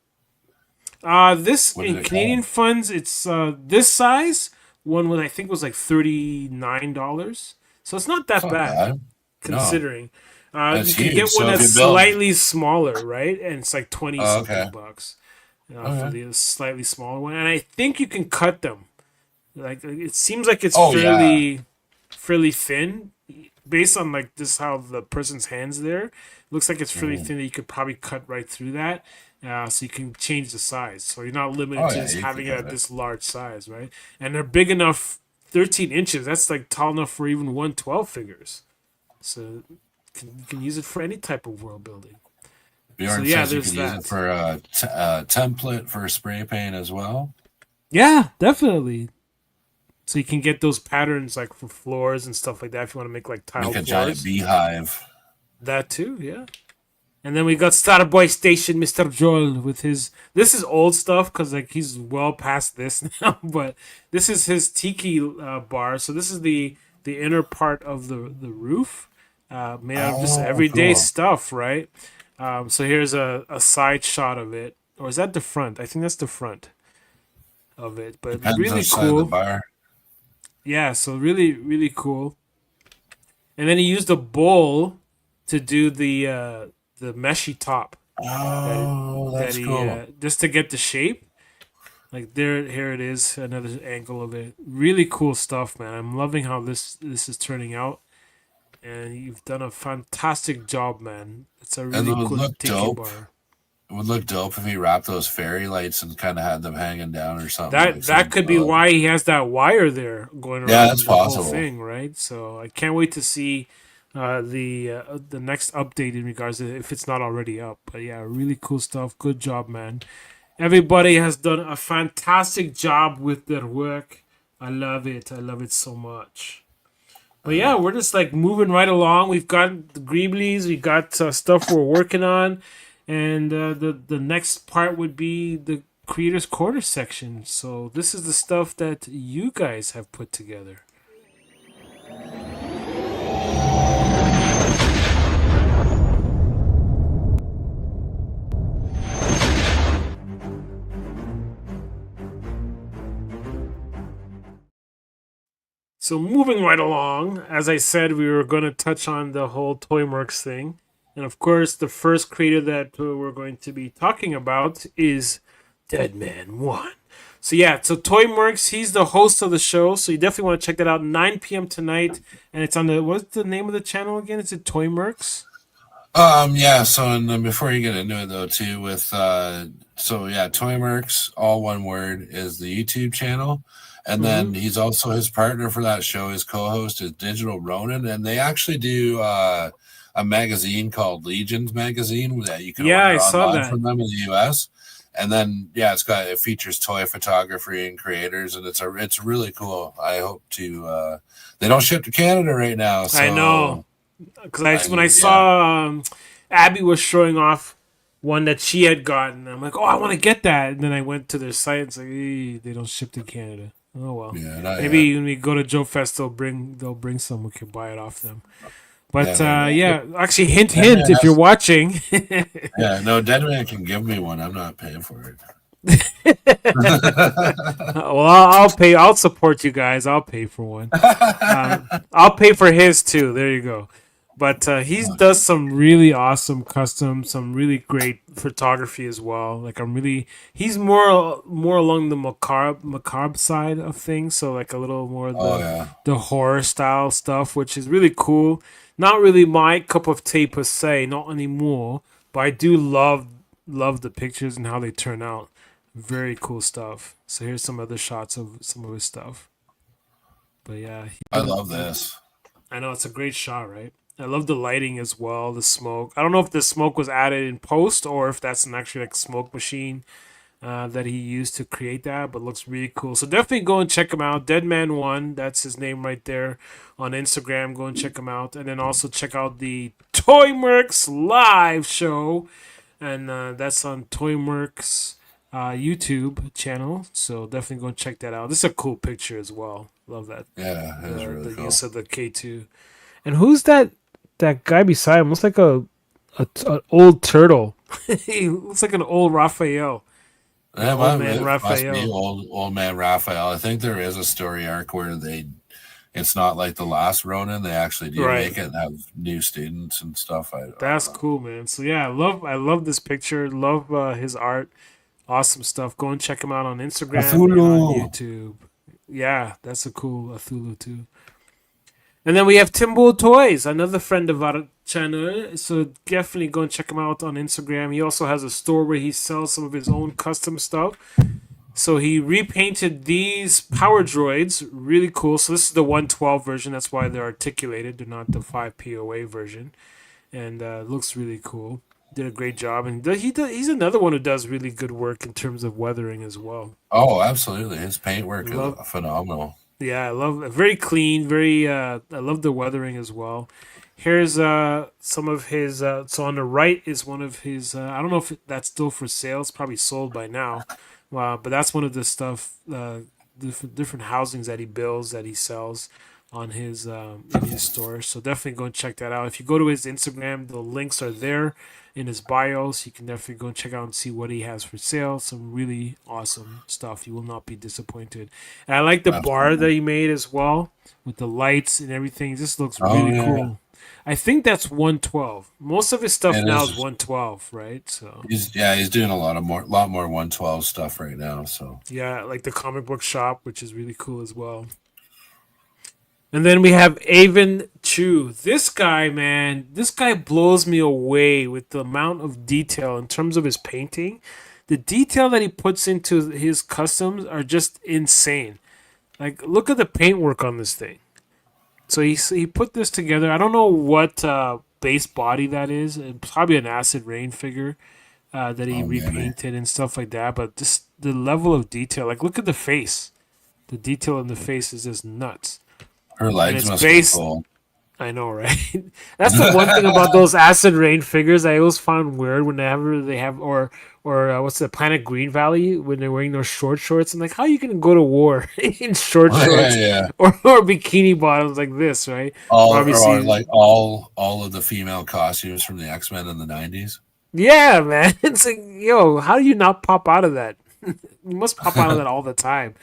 This What in did it Canadian cost? funds, it's this size one was I think was like $39. So it's not It's that not bad bad. No. considering. That's You can huge. get one So if that's you build slightly smaller, right? And it's like 20 oh, something okay. bucks for Okay. the slightly smaller one. And I think you can cut them. Like it seems like it's Oh yeah. fairly thin based on like this how the person's hands there. Looks like it's fairly Mhm. thin that you could probably cut right through that. So you can change the size. So you're not limited Oh to yeah, just you could having it cut at it. this large size, right? And they're big enough, 13 inches. That's like tall enough for even 112 figures. So you can use it for any type of world building. So Bjorn yeah, says you there's could use it that. for a template for spray paint as well. Yeah, definitely. So you can get those patterns like for floors and stuff like that if you want to make like Make tiled a giant floors. beehive. That too, yeah. And then we got Starboy Station, Mr. Joel, with his. This is old stuff because like he's well past this now, but this is his tiki bar. So this is the inner part of the roof, made out of just Oh, everyday cool. stuff, right? So here's a side shot of it, or is that the front? I think that's the front of it, but Depends really which side of the cool. bar. Yeah, so really cool. And then he used a bowl to do the meshy top that Oh, that that's he cool. just to get the shape. Like there, here it is, another angle of it. Really cool stuff, man. I'm loving how this is turning out, and you've done a fantastic job, man. It's a And it really would cool look tiki dope. bar. It would look dope if he wrapped those fairy lights and kind of had them hanging down or something like That some. could be why he has that wire there going Yeah, that's around the whole possible. thing, right? So I can't wait to see the next update in regards to if it's not already up. But yeah, really cool stuff. Good job, man. Everybody has done a fantastic job with their work. I love it. I love it so much. But yeah, we're just like moving right along. We've got the Greeblies, we got stuff we're working on, and the next part would be the Creators Corner section. So this is the stuff that you guys have put together. So moving right along, as I said, we were going to touch on the whole Toymerx thing. And of course, the first creator that we're going to be talking about is Deadman 1. So yeah, so Toymerx, he's the host of the show, so you definitely want to check that out, 9 p.m. tonight. And it's on the, what's the name of the channel again? Is it Toymerx? Yeah, so and then before you get into it though, too, with so yeah, Toymerx, all one word, is the YouTube channel. And then he's also his partner for that show, his co-host is Digital Ronin, and they actually do a magazine called Legions Magazine that you can Yeah, I order saw online that. from them in the US. And then yeah, it features toy photography and creators, and it's really cool. I hope to they don't ship to Canada right now, so I know. Because when I yeah. saw Abby was showing off one that she had gotten, I'm like, oh, I want to get that. And then I went to their site and it's like, they don't ship to Canada. Oh well. Yeah, not Maybe yet. when we go to Joe Fest, they'll bring some. We can buy it off them. But Yeah, actually, hint, Deadman if you're has- watching. yeah, no, Deadman can give me one. I'm not paying for it. Well, I'll pay. I'll support you guys. I'll pay for one. I'll pay for his too. There you go. But he does some really awesome custom, some really great photography as well. Like he's more along the macabre side of things. So like a little more the horror style stuff, which is really cool. Not really my cup of tea per se, not anymore. But I do love the pictures and how they turn out. Very cool stuff. So here's some other shots of some of his stuff. But yeah, I love this. I know it's a great shot, right? I love the lighting as well, the smoke. I don't know if the smoke was added in post or if that's an actual like smoke machine that he used to create that, but looks really cool. So definitely go and check him out. Deadman1, that's his name right there on Instagram. Go and check him out. And then also check out the Toymerks live show. And that's on Toymerks YouTube channel. So definitely go and check that out. This is a cool picture as well. Love that. Yeah, it was really the cool. use of the K2. And who's that guy beside him? Looks like an old turtle. He looks like an old Raphael. Yeah, Old man Raphael. Must be old man Raphael. I think there is a story arc where it's not like the last Ronin. They actually do Right. make it and have new students and stuff. That's cool, man. So yeah, I love this picture. Love his art. Awesome stuff. Go and check him out on Instagram and on YouTube. Yeah, that's a cool Cthulhu too. And then we have Timbo Toys, another friend of our channel. So definitely go and check him out on Instagram. He also has a store where he sells some of his own custom stuff. So he repainted these power droids. Really cool. So this is the 112 version. That's why they're articulated. They're not the 5 POA version. And looks really cool. Did a great job. And he's another one who does really good work in terms of weathering as well. Oh, absolutely. His paintwork is phenomenal. Yeah, I love it. Very clean, very I love the weathering as well. Here's some of his so on the right is one of his I don't know if that's still for sale. It's probably sold by now. But that's one of the stuff different housings that he builds, that he sells on his in his store. So definitely go and check that out. If you go to his Instagram, the links are there in his bio, so you can definitely go and check out and see what he has for sale. Some really awesome stuff. You will not be disappointed. And I like the bar that he made as well with the lights and everything. It just looks really cool. I think that's 112. Most of his stuff now is 112, right? So he's doing a lot more 112 stuff right now. So yeah, like the comic book shop, which is really cool as well. And then we have Avon Chu. This guy, man, blows me away with the amount of detail in terms of his painting. The detail that he puts into his customs are just insane. Like, look at the paintwork on this thing. So he put this together. I don't know what base body that is. It's probably an Acid Rain figure that he repainted and stuff like that. But just the level of detail. Like, look at the face. The detail in the face is just nuts. Her legs must be cool. I know, right? That's the one thing about those Acid Rain figures I always found weird whenever they have, or what's the Planet Green Valley when they're wearing those short shorts. I'm like, how are you gonna go to war in short shorts or bikini bottoms like this, right? Or like all of the female costumes from the X-Men in the 90s. Yeah, man. It's like, yo, how do you not pop out of that? You must pop out of that all the time.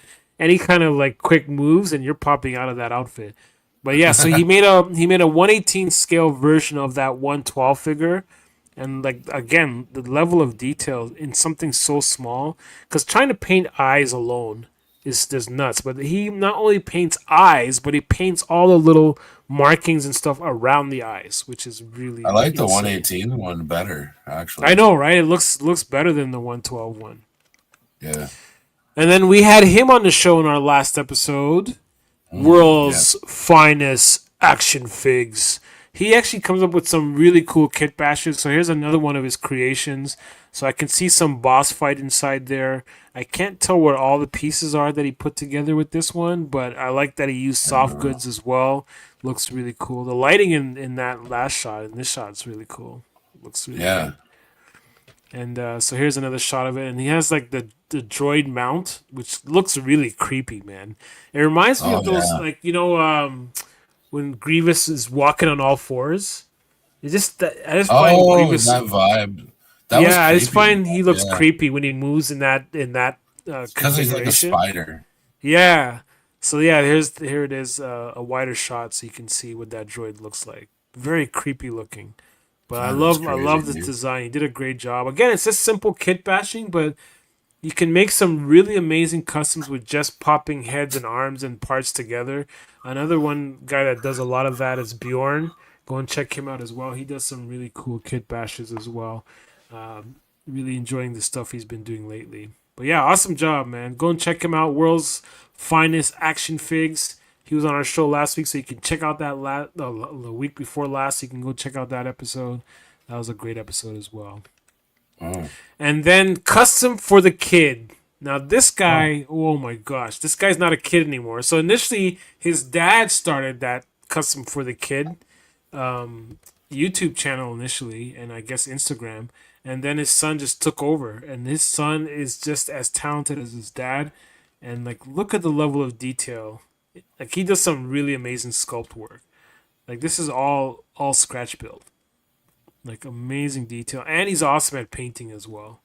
Any kind of like quick moves and you're popping out of that outfit. But yeah, so he made a 1/18 scale version of that 112 figure, and like again, the level of detail in something so small, because trying to paint eyes alone is just nuts. But he not only paints eyes, but he paints all the little markings and stuff around the eyes, which is really I like the 118 one better, actually. I know, right? It looks better than the 112 one. Yeah. And then we had him on the show in our last episode. World's finest action figs. He actually comes up with some really cool kit bashes. So here's another one of his creations. So I can see some boss fight inside there. I can't tell where all the pieces are that he put together with this one, but I like that he used soft goods as well. Looks really cool. The lighting in that last shot, in this shot, is really cool. Looks really good. And so here's another shot of it. And he has like the droid mount, which looks really creepy, man. It reminds me of those, like, you know, when Grievous is walking on all fours. I just find Grievous, that vibe. I just find he looks creepy when he moves in that because he's like a spider. Yeah. So yeah, here it is, a wider shot so you can see what that droid looks like. Very creepy looking. But I love the design. He did a great job. Again, it's just simple kit bashing, but you can make some really amazing customs with just popping heads and arms and parts together. Another one guy that does a lot of that is Bjorn. Go and check him out as well. He does some really cool kit bashes as well. Really enjoying the stuff he's been doing lately. But yeah, awesome job, man. Go and check him out. World's finest action figs. He was on our show last week, so you can check out that the week before last. You can go check out that episode. That was a great episode as well. And then custom for the kid. Now this guy, oh my gosh, this guy's not a kid anymore. So initially, his dad started that custom for the kid YouTube channel initially, and I guess Instagram. And then his son just took over, and his son is just as talented as his dad. And like, look at the level of detail. Like, he does some really amazing sculpt work. Like, this is all scratch build. Like, amazing detail, and he's awesome at painting as well.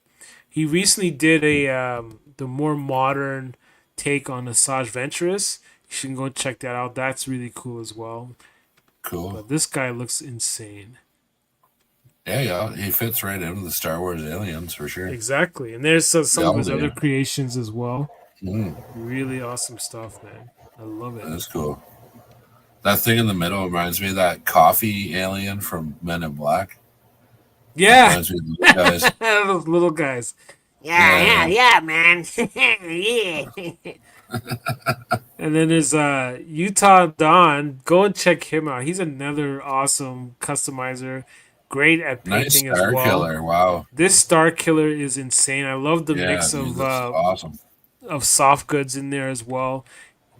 He recently did the more modern take on Asajj Ventress. You should go check that out. That's really cool as well. Cool. But this guy looks insane. Yeah, he fits right into the Star Wars aliens for sure. Exactly, and there's some of his other creations as well. Really awesome stuff, man. I love it. That's cool. That thing in the middle reminds me of that coffee alien from Men in Black. Yeah, Reminds me of those guys. those little guys. Yeah, man. Yeah. And then there's Utah Dawn. Go and check him out. He's another awesome customizer. Great at Nice painting as Star well. Killer. Wow. This Star Killer is insane. I love the mix dude, of that's awesome. soft goods in there as well.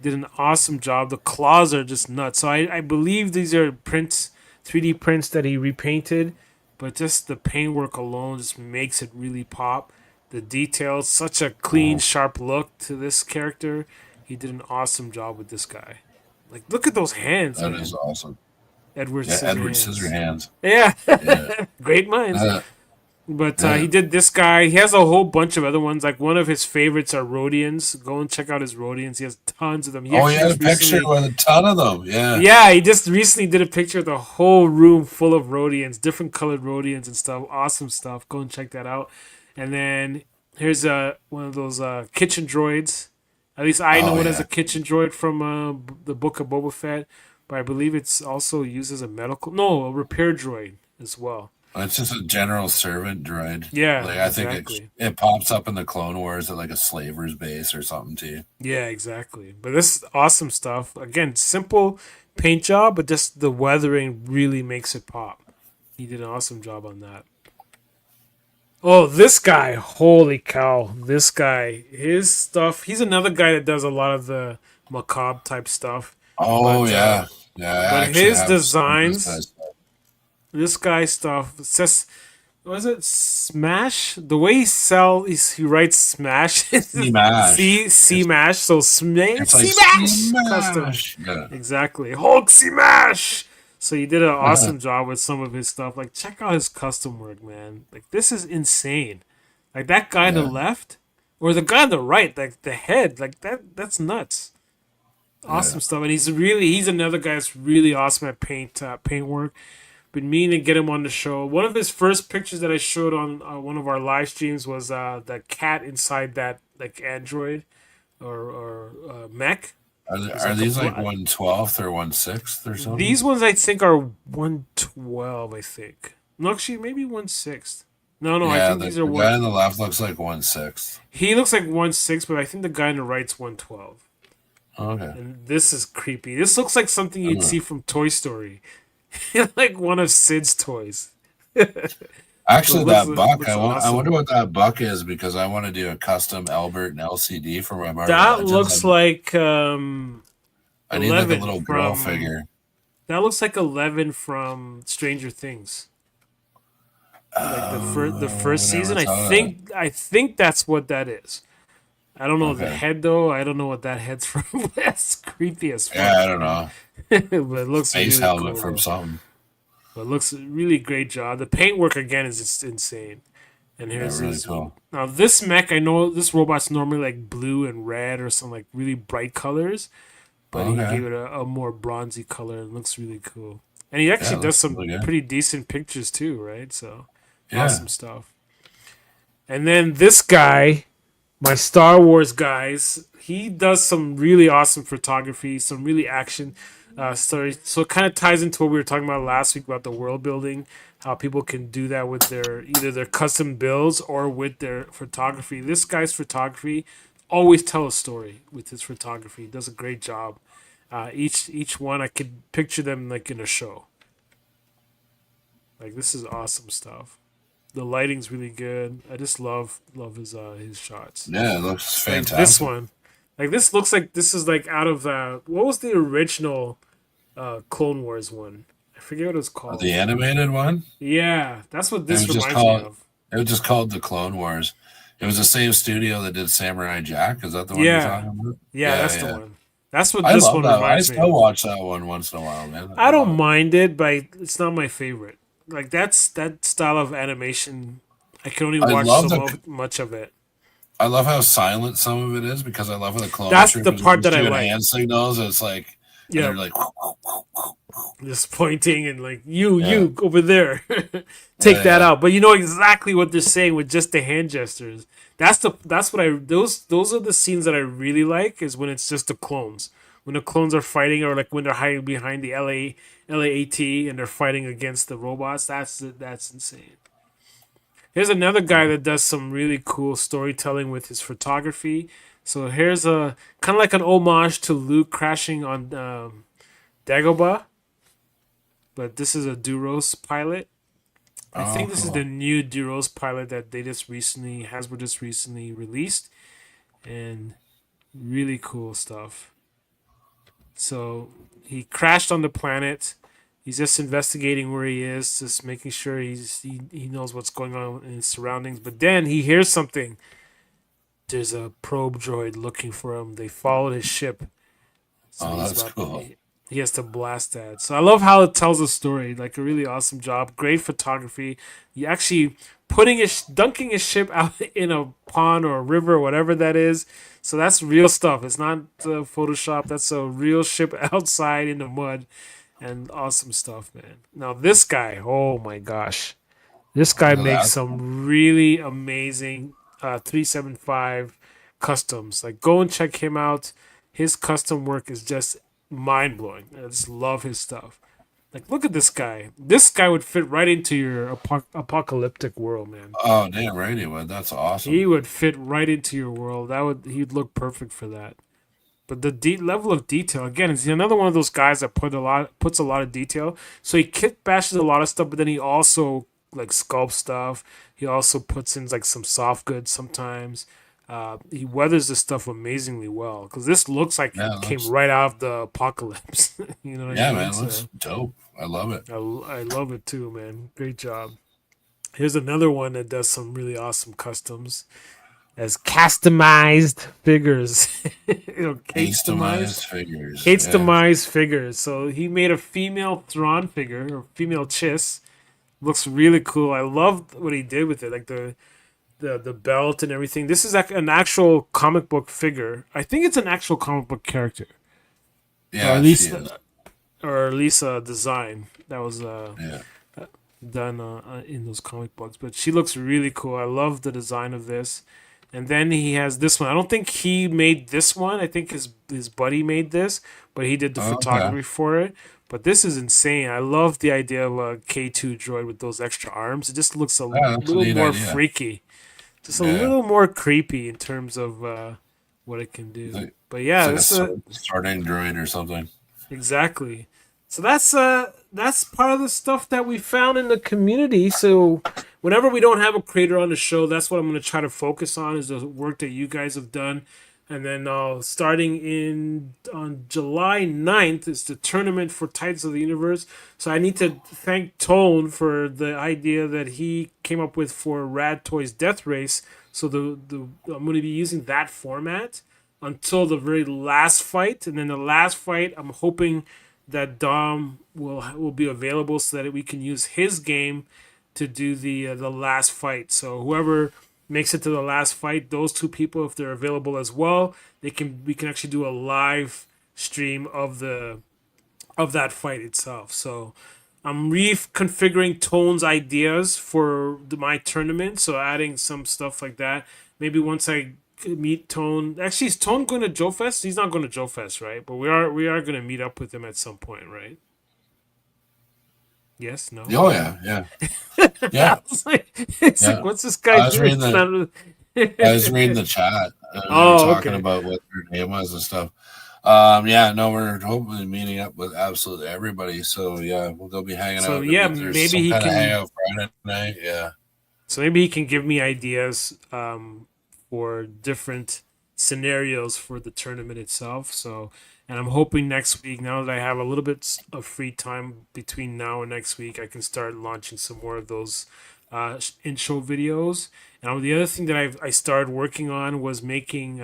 Did an awesome job. The claws are just nuts. So I believe these are 3D prints that he repainted, but just the paintwork alone just makes it really pop. The details, such a clean, sharp look to this character. He did an awesome job with this guy. Like, look at those hands. That man. is awesome. Edward Edward Scissorhands. Scissorhands. Yeah, great minds. But he did this guy. He has a whole bunch of other ones. Like, one of his favorites are Rhodians. Go and check out his Rhodians. He has tons of them. He had a picture with a ton of them. Yeah. Yeah, he just recently did a picture of the whole room full of Rhodians, different colored Rhodians and stuff. Awesome stuff. Go and check that out. And then here's one of those kitchen droids. At least I know it as a kitchen droid from the Book of Boba Fett. But I believe it's also used as a repair droid as well. It's just a general servant droid. Yeah, like, I think exactly. it pops up in the Clone Wars at like a slaver's base or something too. Yeah, exactly. But this is awesome stuff. Again, simple paint job, but just the weathering really makes it pop. He did an awesome job on that. Oh, this guy. Holy cow. This guy. His stuff. He's another guy that does a lot of the macabre type stuff. Oh, But, yeah. Yeah. but his designs, this guy's stuff, it says, what is it? Smash? The way he writes smash. Smash. C-Mash. So smash. It's like C-Mash. Custom. Smash. Yeah. Exactly. Hulk C-Mash. So he did an awesome job with some of his stuff. Like, check out his custom work, man. Like, this is insane. Like, that guy on the left, or the guy on the right, like, the head, like, that's nuts. Awesome stuff. And he's another guy that's really awesome at paint work. Been meaning to get him on the show. One of his first pictures that I showed on one of our live streams was the cat inside that, like, android or mech. Are these like 1/12 or 1/6 or something? These ones I think are 1/12. I think. No, actually, maybe 1/6. No. I think these are the guy on the left looks like 1/6. He looks like 1/6, but I think the guy on the right's 1/12. Okay. And this is creepy. This looks like something you'd see from Toy Story, like one of Sid's toys. Actually, Looks- that buck, looks I awesome. wonder what that buck is because I want to do a custom Albert and LCD for my Marvel That Legends. looks like I need like a 11 little girl from- figure. that looks like 11 from Stranger Things. Like the first I never season. saw I think that's what that is. I don't know the Okay. head though. I don't know what that head's from. That's creepy as fuck. Yeah, I don't know. but it looks Face really helmet cool, from though. something. But it looks really great job. The paintwork again is just insane. And Yeah, here's really his, cool. now this mech. I know this robot's normally like blue and red or some like really bright colors, but he Okay. gave it a more bronzy color. It looks really cool. And he actually it does looks some really good. pretty decent pictures too, right? So Yeah. awesome stuff. And then this guy, my Star Wars guys, he does some really awesome photography, some really action stories. So it kind of ties into what we were talking about last week about the world building, how people can do that with either their custom builds or with their photography. This guy's photography always tell a story with his photography. He does a great job. Each one I could picture them like in a show. Like, this is awesome stuff. The lighting's really good. I just love his shots. Yeah, it looks Like fantastic. this one, like this looks like this is like out of what was the original Clone Wars one? I forget what it was called. The animated one? Yeah, that's what It this was just reminds me called. of. It was just called the Clone Wars. It was the same studio that did Samurai Jack. Is that the one you're talking about? Yeah, that's the one. That's what I this love one that. I reminds me still of. watch that one once in a while, man. I don't love it. mind it, but it's not my favorite. Like that's that style of animation. I can only I watch love much of it. I love how silent some of it is because I love how the clone That's the troopers part are that I doing like. hand signals. And it's like, and Yeah, they're like, just pointing and like you Yeah. over there, take Yeah, that yeah. out. But you know exactly what they're saying with just the hand gestures. That's what I those are the scenes that I really like is when it's just the clones. When the clones are fighting, or like when they're hiding behind the LAAT and they're fighting against the robots. That's insane. Here's another guy that does some really cool storytelling with his photography. So here's a kind of like an homage to Luke crashing on Dagobah, but this is a Duros pilot. I think this is the new Duros pilot that Hasbro just recently released, and really cool stuff. So he crashed on the planet. He's just investigating where he is, just making sure he knows what's going on in his surroundings. But then he hears something. There's a probe droid looking for him. They followed his ship. So that's cool. He has to blast that. So I love how it tells a story. Like a really awesome job. Great photography. You actually dunking his ship out in a pond or a river or whatever that is. So that's real stuff. It's not Photoshop. That's a real ship outside in the mud. And awesome stuff, man. Now this guy, oh my gosh. This guy makes some really amazing 375 customs. Like go and check him out. His custom work is just mind blowing. I just love his stuff. Like look at this guy. This guy would fit right into your apocalyptic world, man. Oh, damn right he would. That's awesome. He would fit right into your world. He'd look perfect for that. But the level of detail, again, is another one of those guys that puts a lot of detail. So he kit bashes a lot of stuff, but then he also like sculpts stuff. He also puts in like some soft goods sometimes. He weathers this stuff amazingly well because this looks like it came right out of the apocalypse. You know what I mean? Man, it looks dope. I love it. I love it too, man. Great job. Here's another one that does some really awesome customs as customized figures. Customized figures. Customized figures. So he made a female Thrawn figure, or female Chiss. Looks really cool. I love what he did with it, like the belt and everything. This is like an actual comic book figure. I think it's an actual comic book character. Yeah, or at least a design that was done in those comic books. But she looks really cool. I love the design of this. And then he has this one. I don't think he made this one. I think his buddy made this, but he did the photography for it. But this is insane. I love the idea of a K2 droid with those extra arms. It just looks a little more freaky. Just a little more creepy in terms of what it can do. But yeah, it's like a starting droid or something. Exactly. So that's part of the stuff that we found in the community. So whenever we don't have a creator on the show, that's what I'm going to try to focus on is the work that you guys have done. And then starting on July 9th is the tournament for Titans of the Universe. So I need to thank Tone for the idea that he came up with for Radtoyz Death Race. So I'm going to be using that format until the very last fight. And then the last fight, I'm hoping that Dom will be available so that we can use his game to do the last fight. So whoever makes it to the last fight, those two people, if they're available as well, we can actually do a live stream of that fight itself. So I'm reconfiguring Tone's ideas for my tournament, so adding some stuff like that. Maybe once I meet Tone. Actually, is Tone going to Joe Fest? He's not going to Joe Fest, right? But we are going to meet up with him at some point, right? Yes, no. Oh yeah. It's like, what's this guy doing? I was reading the chat. We were talking about what their name was and stuff. We're hopefully meeting up with absolutely everybody. So yeah, they'll be hanging out. So yeah, maybe he can hang out Friday night. Yeah. So maybe he can give me ideas for different scenarios for the tournament itself. So, and I'm hoping next week, now that I have a little bit of free time between now and next week, I can start launching some more of those intro videos. And the other thing that I started working on was making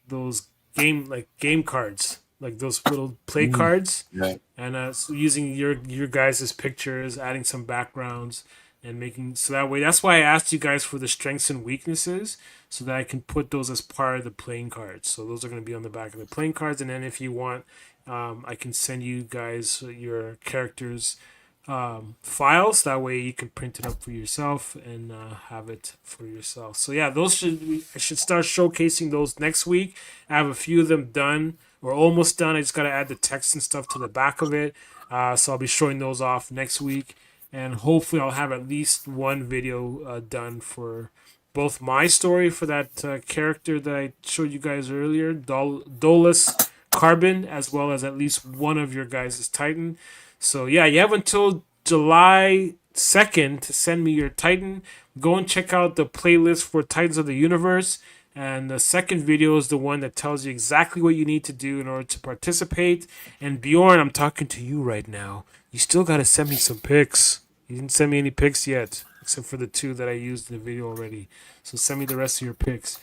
those game cards, like those little play cards, Yeah. and so using your guys' pictures, adding some backgrounds, and making so that way. That's why I asked you guys for the strengths and weaknesses, so that I can put those as part of the playing cards. So those are going to be on the back of the playing cards, and then if you want, I can send you guys your characters files. That way you can print it up for yourself and have it for yourself. So yeah, I should start showcasing those next week. I have a few of them done or almost done. I just got to add the text and stuff to the back of it. So I'll be showing those off next week, and hopefully I'll have at least one video done for both my story for that character that I showed you guys earlier, Dolus Carbon, as well as at least one of your guys' Titan. So yeah, you have until July 2nd to send me your Titan. Go and check out the playlist for Titans of the Universe. And the second video is the one that tells you exactly what you need to do in order to participate. And Bjorn, I'm talking to you right now. You still got to send me some pics. You didn't send me any pics yet, except for the 2 that I used in the video already. So send me the rest of your pics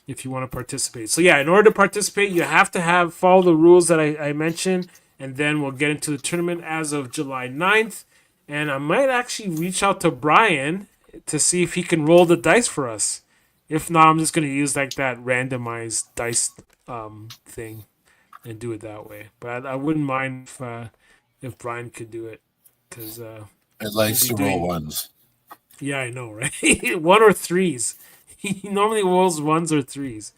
if you want to participate. So yeah, in order to participate, you have to follow the rules that I mentioned. And then we'll get into the tournament as of July 9th. And I might actually reach out to Brian to see if he can roll the dice for us. If not, I'm just going to use like that randomized dice thing and do it that way. But I wouldn't mind if Brian could do it. Because it likes to roll ones. Yeah, I know, right? 1 or 3s. He normally rolls 1s or 3s.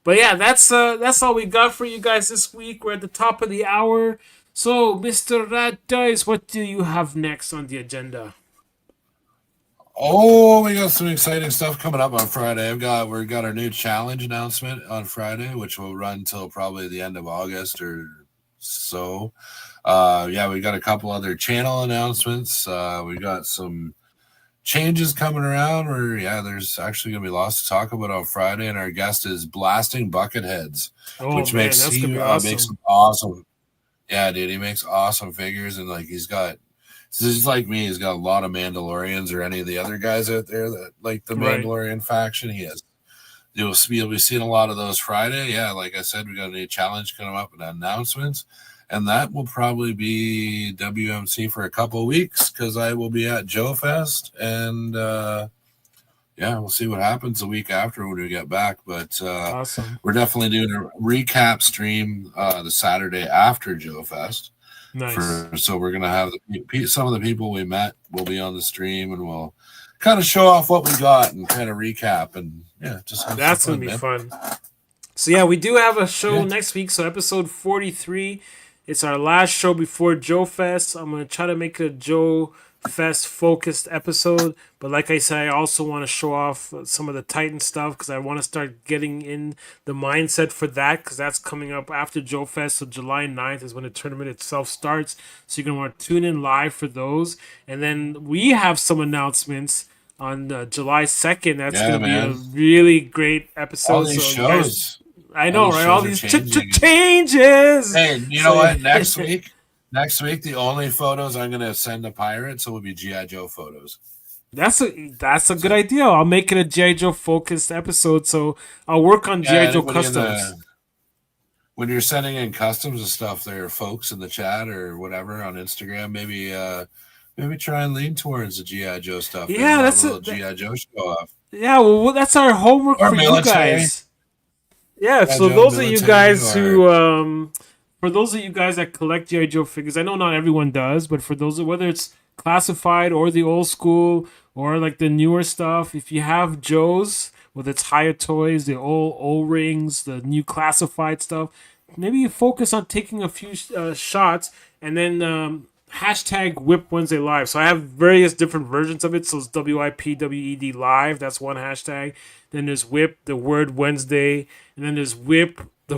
But yeah, that's all we got for you guys this week. We're at the top of the hour. So, Mr. Radtoyz, what do you have next on the agenda? Oh, we got some exciting stuff coming up on Friday. We got our new challenge announcement on Friday, which will run till probably the end of August or so. Yeah, we got a couple other channel announcements. We got some changes coming around where there's actually gonna be lots to talk about on Friday, and our guest is Blasting Bucketheads, which makes him awesome. Yeah, dude, he makes awesome figures, and like he's like me, he's got a lot of Mandalorians or any of the other guys out there that like the Mandalorian faction. You'll be seeing a lot of those Friday. Yeah, like I said, we got a new challenge coming up and announcements. And that will probably be WMC for a couple of weeks because I will be at Joe Fest. And, we'll see what happens the week after when we get back. But awesome. We're definitely doing a recap stream the Saturday after Joe Fest. Nice. So we're going to have some of the people we met will be on the stream, and we'll kind of show off what we got and kind of recap. And, that's going to be fun. So, yeah, we do have a show next week. So episode 43. It's our last show before Joe Fest. I'm going to try to make it a Joe Fest focused episode. But like I said, I also want to show off some of the Titan stuff because I want to start getting in the mindset for that because that's coming up after Joe Fest. So July 9th is when the tournament itself starts. So you're going to want to tune in live for those. And then we have some announcements on July 2nd. That's going to be a really great episode. All these shows. I know, right? All these changes. Hey, you know what? Next week, the only photos I'm going to send to Pirates will be G.I. Joe photos. That's a good idea. I'll make it a G.I. Joe focused episode. So I'll work on G.I. Joe customs. When you're sending in customs and stuff, there are folks in the chat or whatever on Instagram. Maybe try and lean towards the G.I. Joe stuff. Yeah, that's a G.I. Joe show off. Yeah, well, that's our homework for you guys. Yeah, so those of you guys who, for those of you guys that collect G.I. Joe figures, I know not everyone does, but for those, whether it's classified or the old school or like the newer stuff, if you have Joe's, whether it's Radtoyz, the old O-rings, the new classified stuff, maybe you focus on taking a few shots and then hashtag Whip Wednesday Live. So I have various different versions of it. So it's WIPWED Live. That's one hashtag. Then there's Whip, the word Wednesday. And then there's Whip, the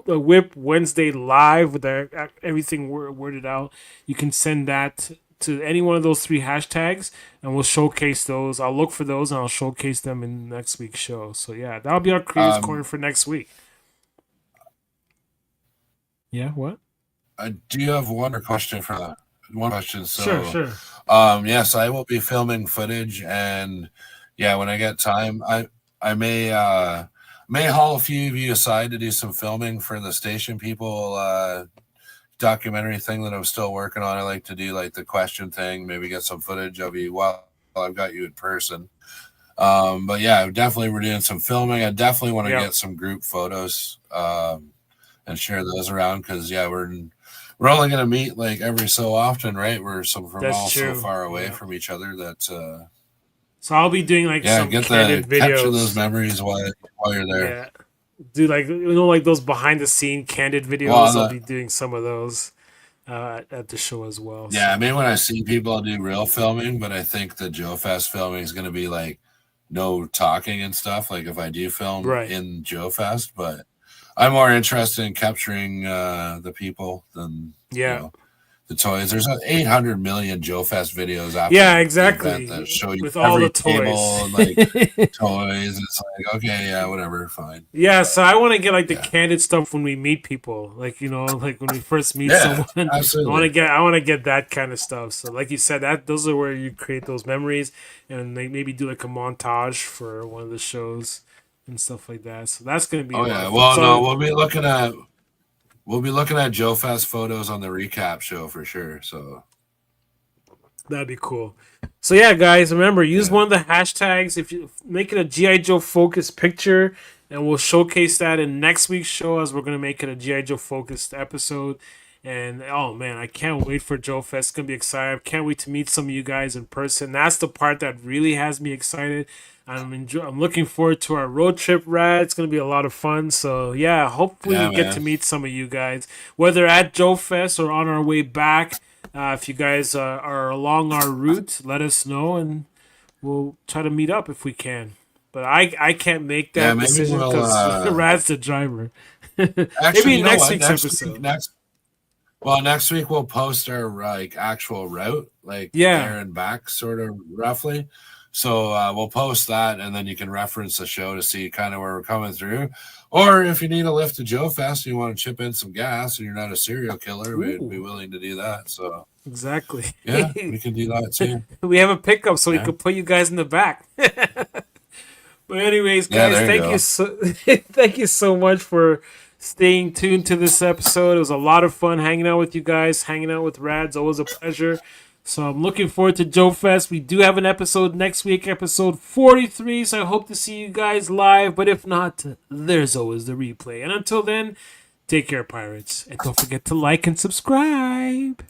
Whip Wednesday Live with everything worded out. You can send that to any one of those 3 hashtags, and we'll showcase those. I'll look for those and I'll showcase them in next week's show. So yeah, that'll be our Creators Corner for next week. Yeah, what? Do you have one question for that? One question. So, Sure. Yes, I will be filming footage, and yeah, when I get time, I may haul a few of you aside to do some filming for the station people documentary thing that I'm still working on. I like to do like the question thing, maybe get some footage of you while I've got you in person. But yeah, definitely we're doing some filming. I definitely want to get some group photos and share those around, because yeah, we're only going to meet like every so often, right? We're so far away from each other that so I'll be doing like some candid videos. Capture those memories while you're there. Yeah. Do like like those behind the scene candid videos. I'll be doing some of those at the show as well. Yeah, I mean, when I see people, I'll do real filming, but I think the Joe Fest filming is going to be like no talking and stuff. Like if I do film in Joe Fest, but I'm more interested in capturing the people than the toys. There's 800 million Joe Fest videos out there. Yeah, exactly. That show you with all the toys. And, like toys. It's like, okay, yeah, whatever, fine. Yeah, so I want to get like the candid stuff when we meet people. Like, like when we first meet someone. Absolutely. I want to get that kind of stuff. So like you said, those are where you create those memories, and they maybe do like a montage for one of the shows and stuff like that. So that's going to be we'll be looking at Joe Fest photos on the recap show for sure. So that'd be cool. So yeah, guys, remember, use one of the hashtags. If you make it a G.I. Joe focused picture, and we'll showcase that in next week's show, as we're going to make it a G.I. Joe focused episode. And oh man, I can't wait for Joe Fest. It's going to be exciting. I can't wait to meet some of you guys in person. That's the part that really has me excited. I'm looking forward to our road trip, Rad. It's going to be a lot of fun. So, yeah, hopefully we get to meet some of you guys, whether at Joe Fest or on our way back. If you guys are along our route, let us know, and we'll try to meet up if we can. But I can't make that decision because Rad's the driver. Actually, maybe next week's episode. Next week we'll post our actual route, there and back, sort of roughly. So we'll post that, and then you can reference the show to see kind of where we're coming through. Or if you need a lift to Joe Fest and you want to chip in some gas and you're not a serial killer, we'd be willing to do that. So exactly. Yeah, we can do that too. We have a pickup, so we could put you guys in the back. But anyways, guys, thank you so much for staying tuned to this episode. It was a lot of fun hanging out with you guys, hanging out with Rad's always a pleasure. So I'm looking forward to Joe Fest. We do have an episode next week, episode 43. So I hope to see you guys live. But if not, there's always the replay. And until then, take care, pirates. And don't forget to like and subscribe.